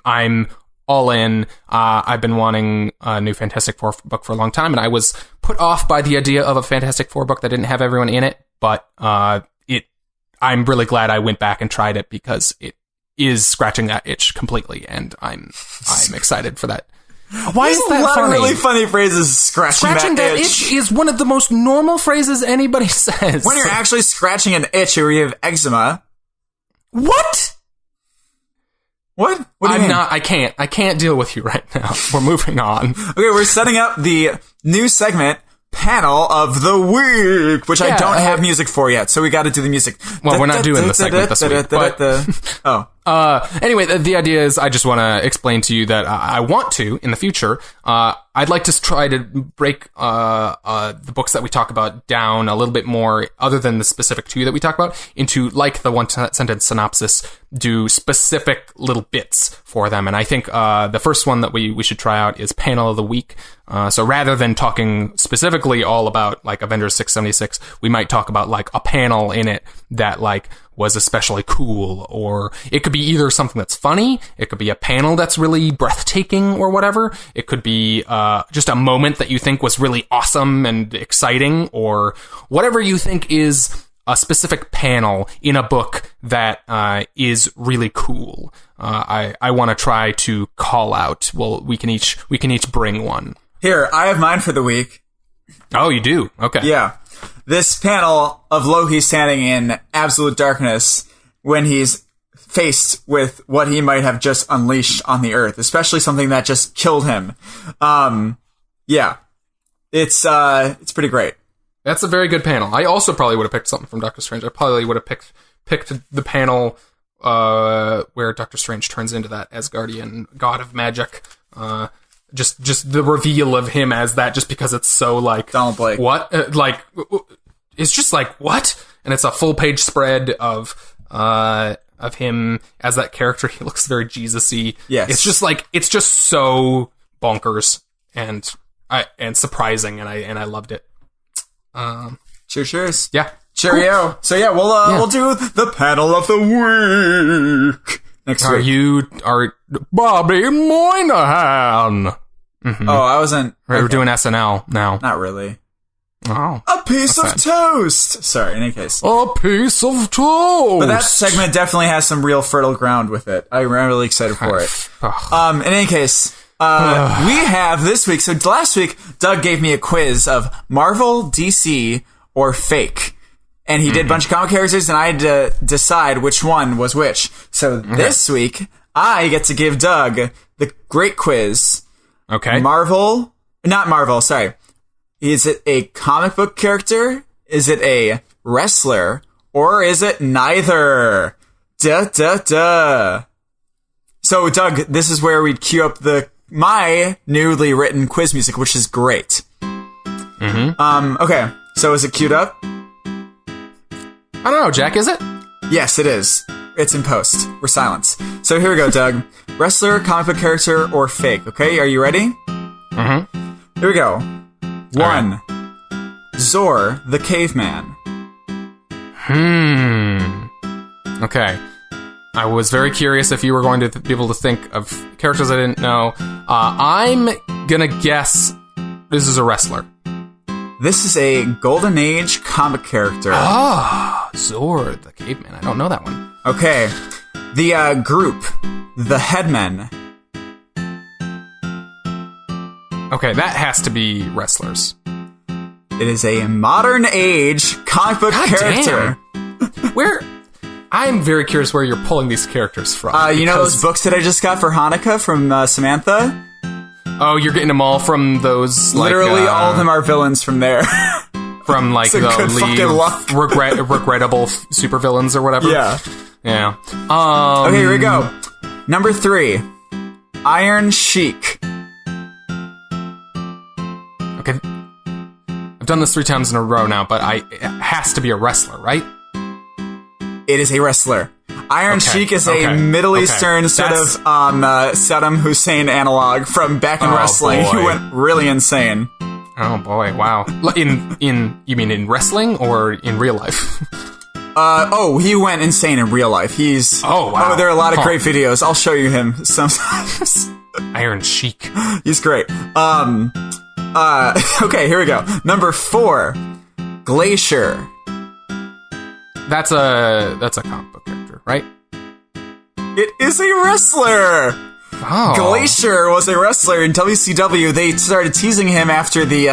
all in. I've been wanting a new Fantastic Four book for a long time, and I was put off by the idea of a Fantastic Four book that didn't have everyone in it. But I'm really glad I went back and tried it because it is scratching that itch completely, and I'm excited for that. Why is that funny? Really funny phrases. Scratching that itch is one of the most normal phrases anybody says. When you're actually scratching an itch or you have eczema. What? What? What do you mean? I can't deal with you right now. We're moving on. Okay, we're setting up the new segment, Panel of the Week, which I don't have music for yet, so we got to do the music. Well, we're not doing the segment this week. But, anyway, the idea is I just want to explain to you that I want to, in the future, I'd like to try to break the books that we talk about down a little bit more, other than the specific two that we talk about, into, like the one-sentence synopsis, do specific little bits for them. And I think the first one that we should try out is Panel of the Week. So rather than talking specifically all about, like, Avengers 676, we might talk about, like, a panel in it that, like, was especially cool, or it could be either something that's funny, it could be a panel that's really breathtaking or whatever, it could be just a moment that you think was really awesome and exciting, or whatever you think is a specific panel in a book that is really cool. I want to try to call out. Well, we can each bring one. Here, I have mine for the week. Oh, you do? Okay. Yeah. This panel of Loki standing in absolute darkness when he's faced with what he might have just unleashed on the earth, especially something that just killed him. Yeah. It's pretty great. That's a very good panel. I also probably would have picked something from Doctor Strange. I probably would have picked the panel where Doctor Strange turns into that Asgardian god of magic. Just the reveal of him as that, just because it's so, like, Donald Blake. What? It's just like, what? And it's a full page spread of him as that character. He looks very Jesus-y. Yes. It's just so bonkers and surprising, and I loved it. Cheers. Yeah. Cheerio. Cool. So yeah, we'll do the panel of the week next week. Are Bobby Moynihan? Mm-hmm. Oh, I wasn't. We're doing SNL now. Not really. Oh. A piece of toast! Sorry, in any case. A piece of toast! But that segment definitely has some real fertile ground with it. I'm really excited for it. In any case, we have this week. So last week, Doug gave me a quiz of Marvel, DC, or fake. And he did a bunch of comic characters, and I had to decide which one was which. So this week, I get to give Doug the great quiz. Okay. Not Marvel, sorry. Is it a comic book character? Is it a wrestler? Or is it neither? So, Doug, this is where we'd cue up my newly written quiz music, which is great. Okay. So is it queued up? I don't know, Jack, is it? Yes, it is. It's in post. We're silent. So here we go, Doug. Wrestler, comic book character, or fake. Okay, are you ready? Here we go. 1. Right. Zor, the caveman. Okay. I was very curious if you were going to be able to think of characters I didn't know. I'm gonna guess this is a wrestler. This is a Golden Age comic character. Ah, Zor, the caveman. I don't know that one. Okay. The group, the Headmen. Okay, that has to be wrestlers. It is a modern age comic book character. Where? I'm very curious where you're pulling these characters from. You know those books that I just got for Hanukkah from Samantha? Oh, you're getting them all from those, like... Literally all of them are villains from there. From, like, the regrettable supervillains or whatever? Yeah. Yeah. Okay, here we go. Number 3. Iron Sheik. Okay. I've done this 3 times in a row now, but it has to be a wrestler, right? It is a wrestler. Iron Sheik is a Middle Eastern sort of Saddam Hussein analog from back in wrestling. He went really insane. Oh boy, wow. You mean in wrestling or in real life? He went insane in real life. Oh, wow. Oh, there are a lot of great videos. I'll show you him sometimes. Iron Sheik. He's great. Okay, here we go. Number 4, Glacier. That's a comic book character, right? It is a wrestler. Oh. Glacier was a wrestler in WCW. They started teasing him after the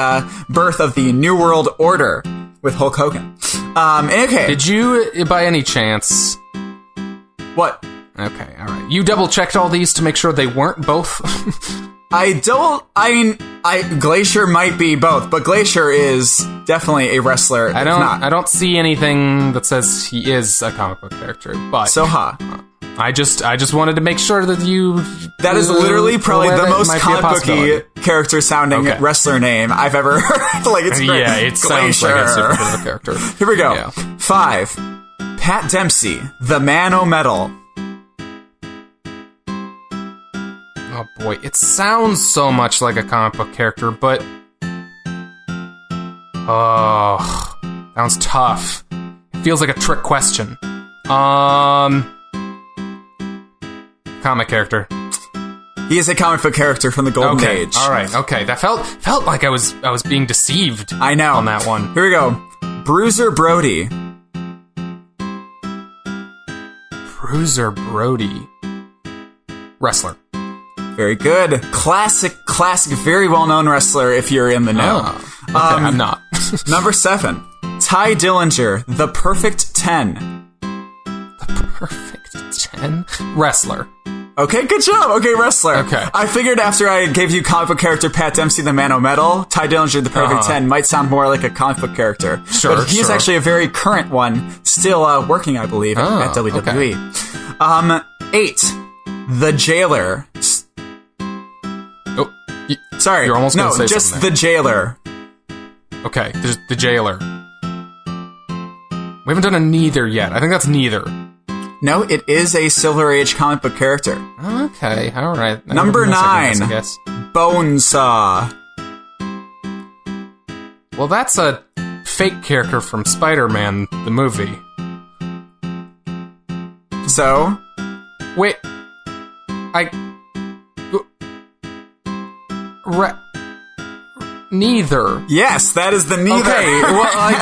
birth of the New World Order with Hulk Hogan. Okay. Did you, by any chance... What? Okay, alright. You double-checked all these to make sure they weren't both? Glacier might be both, but Glacier is definitely a wrestler. I don't see anything that says he is a comic book character, but... I just wanted to make sure that you... That is literally probably the most comic booky character sounding wrestler name I've ever heard. Like, it's great. Yeah, it sounds like a superhero character. Here we go. Yeah. 5, Pat Dempsey, the Man O' Metal. Oh boy, it sounds so much like a comic book character, but... Oh, that one's tough. It feels like a trick question. Comic character. He is a comic book character from the Golden Age. All right. Okay. That felt like I was being deceived. I know. On that one. Here we go. Bruiser Brody. Bruiser Brody. Wrestler. Very good. Classic, very well-known wrestler if you're in the know. Oh, okay, I'm not. Number 7. Ty Dillinger, the Perfect 10. The Perfect 10? Wrestler. Okay, good job. Okay, wrestler. Okay. I figured after I gave you comic book character Pat Dempsey, the Man O' Metal, Ty Dillinger, the Perfect 10 might sound more like a comic book character. Sure, but he's actually a very current one, still working, I believe, at WWE. Okay. 8. The Jailer. Oh, sorry. You're almost going to say just something. The Jailer. Okay, there's the Jailer. We haven't done a neither yet. I think that's neither. No, it is a Silver Age comic book character. Okay, all right. Number 9, I guess. Bonesaw. Well, that's a fake character from Spider-Man, the movie. So? Wait. Neither. Yes, that is the neither. Okay, well, I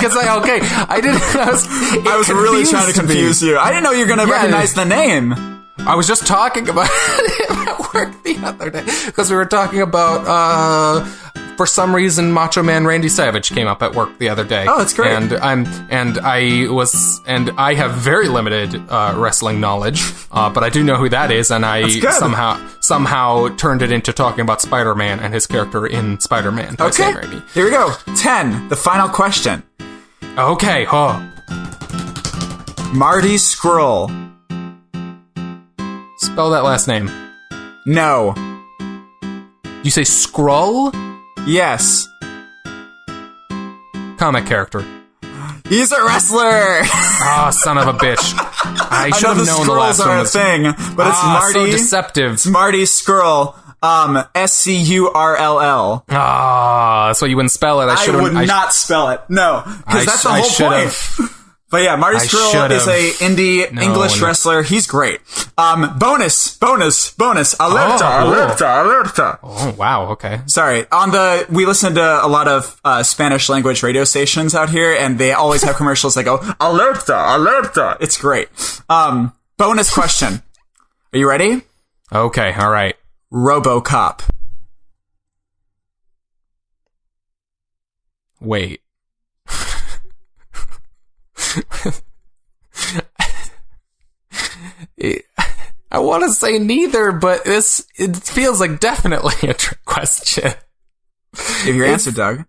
was really trying to confuse you. I didn't know you were going to recognize the name. I was just talking about it at work the other day because we were talking about for some reason Macho Man Randy Savage came up at work the other day. Oh, that's great. And I have very limited wrestling knowledge, but I do know who that is, and I somehow turned it into talking about Spider-Man and his character in Spider-Man. Okay, here we go. 10, the final question. Okay, Marty Scurll. Spell that last name. No. You say Skrull? Yes. Comic character. He's a wrestler! Ah, son of a bitch. I should have known the last one was... thing, but it's Marty... so deceptive. It's Marty Scurll. Scurll. Ah, that's why you wouldn't spell it. I would not spell it. No. Because that's the whole point. But yeah, Marty Scurll is a indie English wrestler. He's great. Bonus. Alerta. Oh, wow. Okay. Sorry. We listen to a lot of Spanish language radio stations out here, and they always have commercials that go, alerta. It's great. Bonus question. Are you ready? Okay. All right. RoboCop. Wait. I want to say neither, but it feels like definitely a trick question. Give your answer, Doug.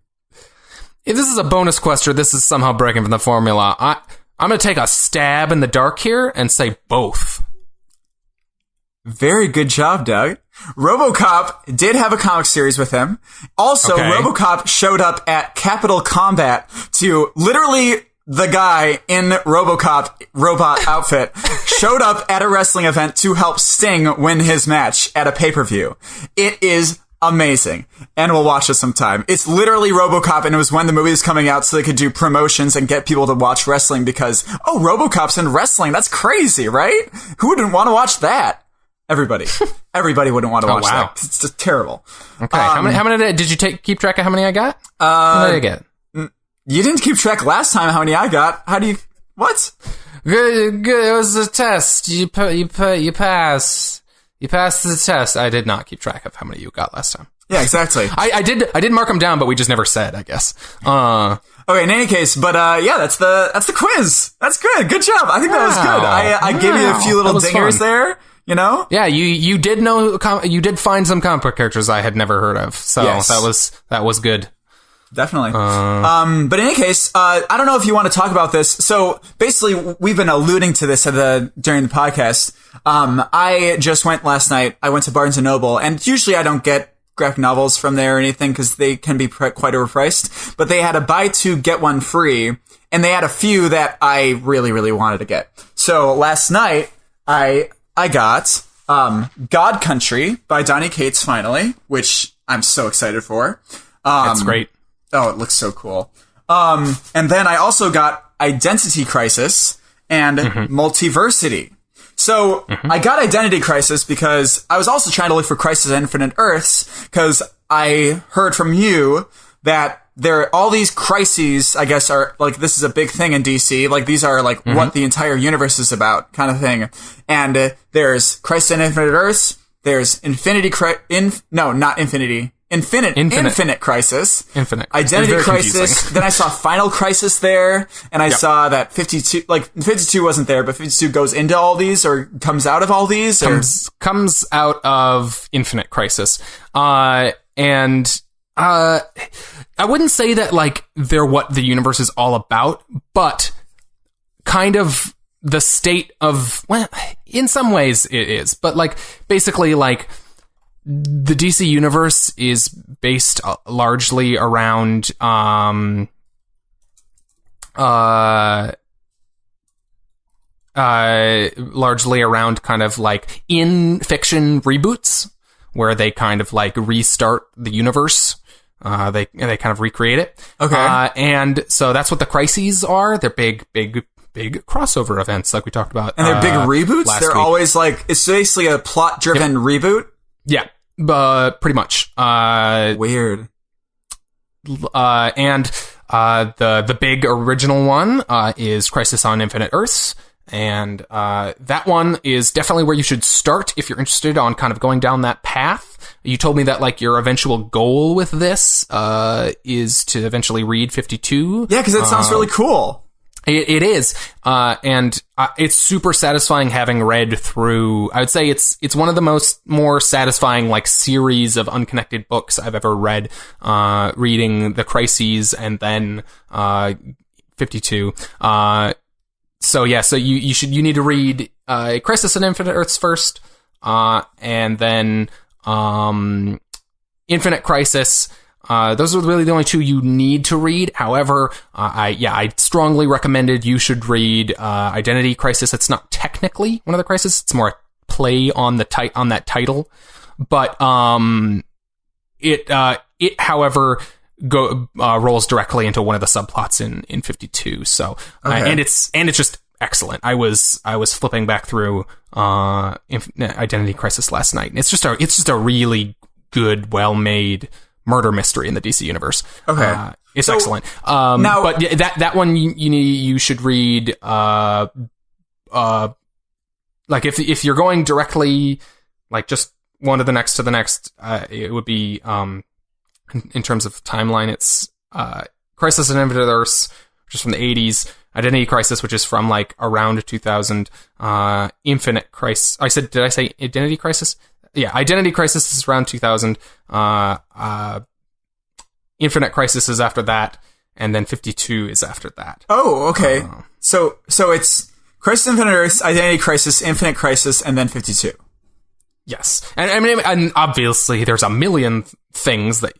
If this is a bonus question, this is somehow breaking from the formula. I'm going to take a stab in the dark here and say both. Very good job, Doug. RoboCop did have a comic series with him. Also, RoboCop showed up at Capital Combat to literally... The guy in RoboCop robot outfit showed up at a wrestling event to help Sting win his match at a pay-per-view. It is amazing. And we'll watch it sometime. It's literally RoboCop, and it was when the movie was coming out so they could do promotions and get people to watch wrestling because, oh, RoboCop's in wrestling. That's crazy, right? Who wouldn't want to watch that? Everybody. Everybody wouldn't want to watch that. It's just terrible. Okay. How many did you keep track of how many I got? How many did I get? You didn't keep track last time how many I got. How do you... What? Good. It was a test. You passed. You passed the test. I did not keep track of how many you got last time. Yeah, exactly. I did mark them down, but we just never said, I guess. Okay, in any case, but yeah, that's the quiz. That's good. Good job. I think that was good. I gave you a few little dingers there, you know? Yeah, you did you did find some comic book characters I had never heard of. So yes. that was good. Definitely. But in any case, I don't know if you want to talk about this. So basically, we've been alluding to this during the podcast. I just went last night. I went to Barnes & Noble, and usually I don't get graphic novels from there or anything because they can be quite overpriced. But they had a buy two, get one free, and they had a few that I really, really wanted to get. So last night, I got God Country by Donny Cates finally, which I'm so excited for. That's great. Oh, it looks so cool. And then I also got Identity Crisis and Multiversity. So I got Identity Crisis because I was also trying to look for Crisis on Infinite Earths because I heard from you that all these crises, I guess, are like, this is a big thing in DC. Like, these are like what the entire universe is about kind of thing. And there's Crisis on Infinite Earths. There's Infinite Crisis. Identity Crisis. Then I saw Final Crisis there, and I saw that 52, like 52 wasn't there, but 52 goes into all these or comes out of all these. Comes out of Infinite Crisis. And I wouldn't say that like they're what the universe is all about, but kind of the state of, well, in some ways it is, but like basically like, the DC universe is based largely around largely around kind of like in fiction reboots where they kind of like restart the universe. They kind of recreate it. Okay. And so that's what the crises are. They're big crossover events like we talked about. And they're big reboots? They're always like, it's basically a plot-driven reboot? Yeah, pretty much. Weird. And the big original one is Crisis on Infinite Earths, and that one is definitely where you should start if you're interested on kind of going down that path. You told me that like your eventual goal with this is to eventually read 52. Yeah, because it sounds really cool. It is, and it's super satisfying having read through. I would say it's one of the more satisfying like series of unconnected books I've ever read. Reading the crises and then 52. So you need to read Crisis on Infinite Earths first, and then Infinite Crisis. Those are really the only two you need to read. However, I strongly recommended you should read Identity Crisis. It's not technically one of the crises; it's more a play on on that title. But it however rolls directly into one of the subplots in 52. So and it's just excellent. I was flipping back through Identity Crisis last night, and it's just a really good, well made murder mystery in the DC universe. Okay. It's excellent. Now, but that one you should read, like if you're going directly, like just one to the next, it would be, in terms of timeline, it's, Crisis on Infinite Earths, which is from the 80s, Identity Crisis, which is from like around 2000, Infinite Crisis. Did I say Identity Crisis? Yeah, Identity Crisis is around 2000. Infinite Crisis is after that, and then 52 is after that. Oh, okay. So it's Crisis Infinite Earths, Identity Crisis, Infinite Crisis, and then 52. Yes, and I mean, and obviously there's a million things that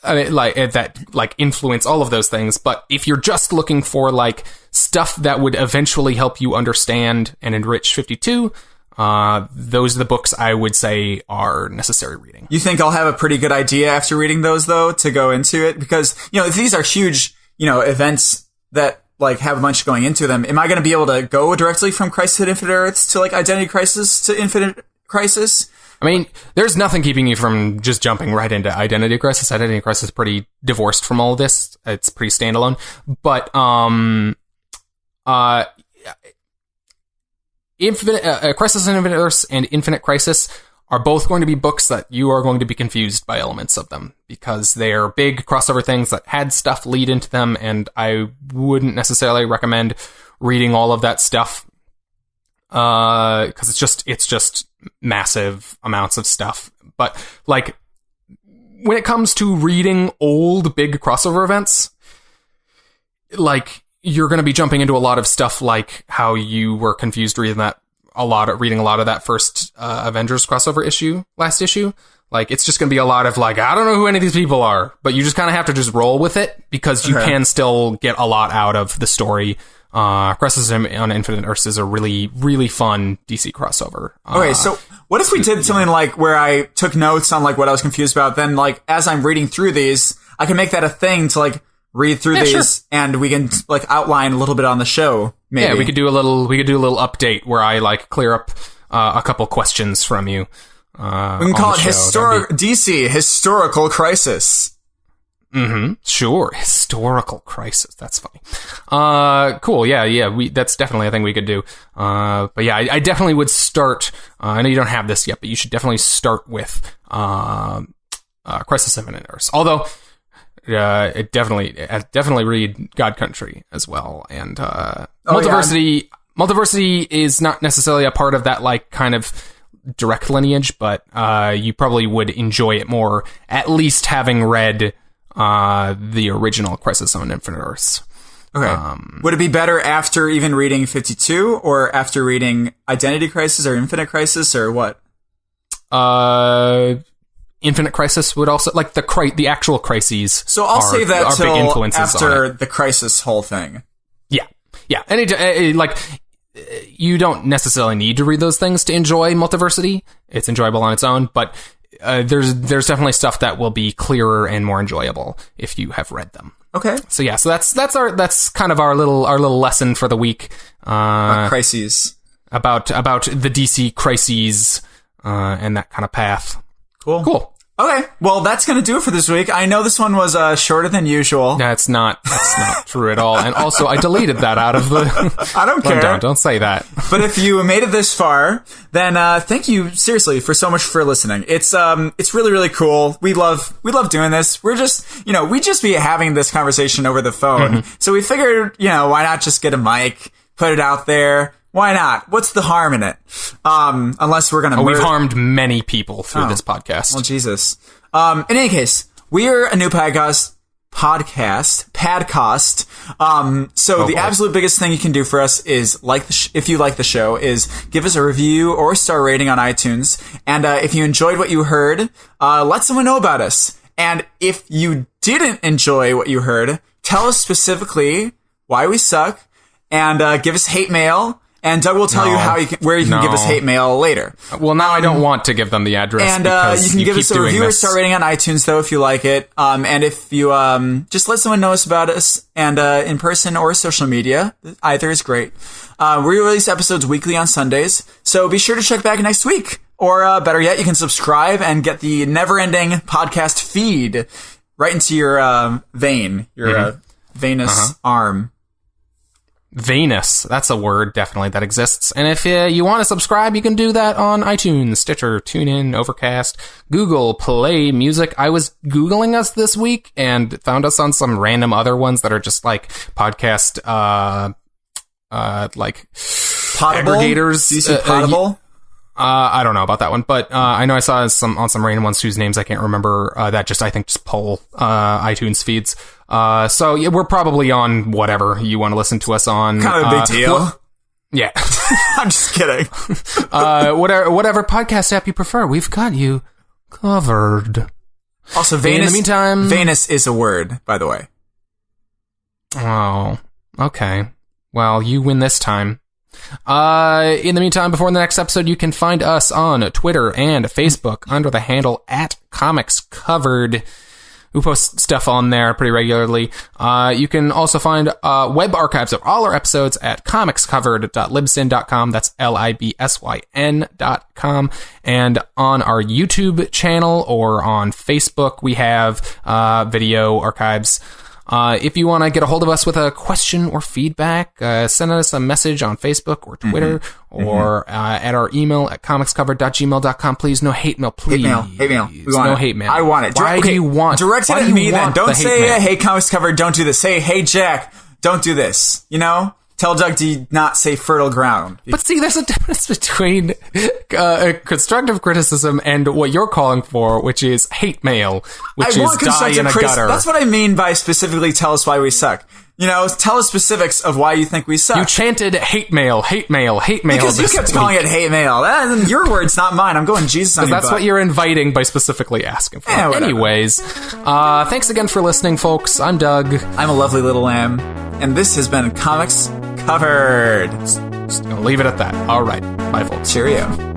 that influence all of those things. But if you're just looking for like stuff that would eventually help you understand and enrich 52. those are the books I would say are necessary reading. You think I'll have a pretty good idea after reading those, though, to go into it? Because, if these are huge, events that, have a bunch going into them, am I going to be able to go directly from Crisis at Infinite Earths to, Identity Crisis to Infinite Crisis? I mean, there's nothing keeping you from just jumping right into Identity Crisis. Identity Crisis is pretty divorced from all of this. It's pretty standalone. But, Crisis on Infinite Earths and Infinite Crisis are both going to be books that you are going to be confused by elements of them, because they are big crossover things that had stuff lead into them, and I wouldn't necessarily recommend reading all of that stuff, because it's just massive amounts of stuff. But, when it comes to reading old big crossover events, you're going to be jumping into a lot of stuff like how you were confused reading a lot of that first Avengers crossover last issue. It's just going to be a lot of I don't know who any of these people are, but you just kind of have to just roll with it, because you can still get a lot out of the story. Crisis on Infinite Earths is a really, really fun DC crossover. Okay, so what if we did something where I took notes on what I was confused about, then as I'm reading through these, I can make that a thing to read through these, sure. And we can outline a little bit on the show. Maybe. Yeah, we could do a little update where I clear up a couple questions from you. We can call it DC Historical Crisis. Mm-hmm. Sure, Historical Crisis. That's funny. Cool. Yeah. That's definitely a thing we could do. But yeah, I definitely would start. I know you don't have this yet, but you should definitely start with Crisis on Infinite Earths. Although. It definitely read God Country as well, and Multiversity. Yeah. Multiversity is not necessarily a part of that kind of direct lineage, but you probably would enjoy it more, at least having read the original Crisis on Infinite Earths. Okay. Would it be better after even reading 52, or after reading Identity Crisis or Infinite Crisis, or what? Infinite Crisis would also the actual crises. So I'll save that till after the Crisis whole thing. Yeah. And you don't necessarily need to read those things to enjoy Multiversity. It's enjoyable on its own, but there's definitely stuff that will be clearer and more enjoyable if you have read them. Okay. So yeah, that's kind of our little lesson for the week. Crises about the DC crises and that kind of path. Cool. Okay, well, that's going to do it for this week. I know this one was shorter than usual. That's not true at all. And also, I deleted that out of the... I don't care. Don't say that. But if you made it this far, then thank you, seriously, for so much for listening. It's really, really cool. We love doing this. We're just, we just be having this conversation over the phone. Mm-hmm. So we figured, why not just get a mic, put it out there? Why not? What's the harm in it? Unless we're going to... we've harmed many people through this podcast. Well, Jesus. In any case, we're a new podcast. So the absolute biggest thing you can do for us is, if you like the show, is give us a review or star rating on iTunes. And if you enjoyed what you heard, let someone know about us. And if you didn't enjoy what you heard, tell us specifically why we suck, and give us hate mail. And Doug will tell you where you can give us hate mail later. Well, now I don't want to give them the address. And you can give us a review or star rating on iTunes, though, if you like it. And if you just let someone know about us, and in person or social media, either is great. We release episodes weekly on Sundays, so be sure to check back next week. Or better yet, you can subscribe and get the never-ending podcast feed right into your vein, your venous arm. Venus. That's a word, definitely, that exists. And if you want to subscribe, you can do that on iTunes, Stitcher, TuneIn, Overcast, Google Play Music. I was Googling us this week and found us on some random other ones that are just podcast, aggregators. Do you see Potable? I don't know about that one, but I know I saw on some random ones whose names I can't remember, that just poll iTunes feeds. So yeah, we're probably on whatever you want to listen to us on. Kind of a big deal. Yeah. I'm just kidding. Whatever podcast app you prefer, we've got you covered. Also, Venus, in the meantime, Venus is a word, by the way. Oh, okay. Well, you win this time. In the meantime, before the next episode, you can find us on Twitter and Facebook under the handle @ComicsCovered. We post stuff on there pretty regularly. You can also find web archives of all our episodes at comicscovered.libsyn.com. That's LIBSYN.com. And on our YouTube channel or on Facebook, we have video archives. If you want to get a hold of us with a question or feedback, send us a message on Facebook or Twitter or at our email at comicscovered.gmail.com. Please, no hate mail, please. Hate mail. We want no hate mail. I want it. Why do you want direct it at me then. Don't say, hey, Comics Covered, don't do this. Say, hey, Jack, don't do this. You know? Tell Doug to not say fertile ground. But see, there's a difference between constructive criticism and what you're calling for, which is hate mail, which is die in a gutter. That's what I mean by specifically tell us why we suck. You know, tell us specifics of why you think we suck. You chanted hate mail, hate mail, hate mail. Because you kept calling it hate mail. Your words, not mine. I'm going Jesus on you. That's what you're inviting by specifically asking for. Yeah, anyways, thanks again for listening, folks. I'm Doug. I'm a lovely little lamb. And this has been Comics Covered. Just gonna leave it at that. All right. Bye, folks. Cheerio.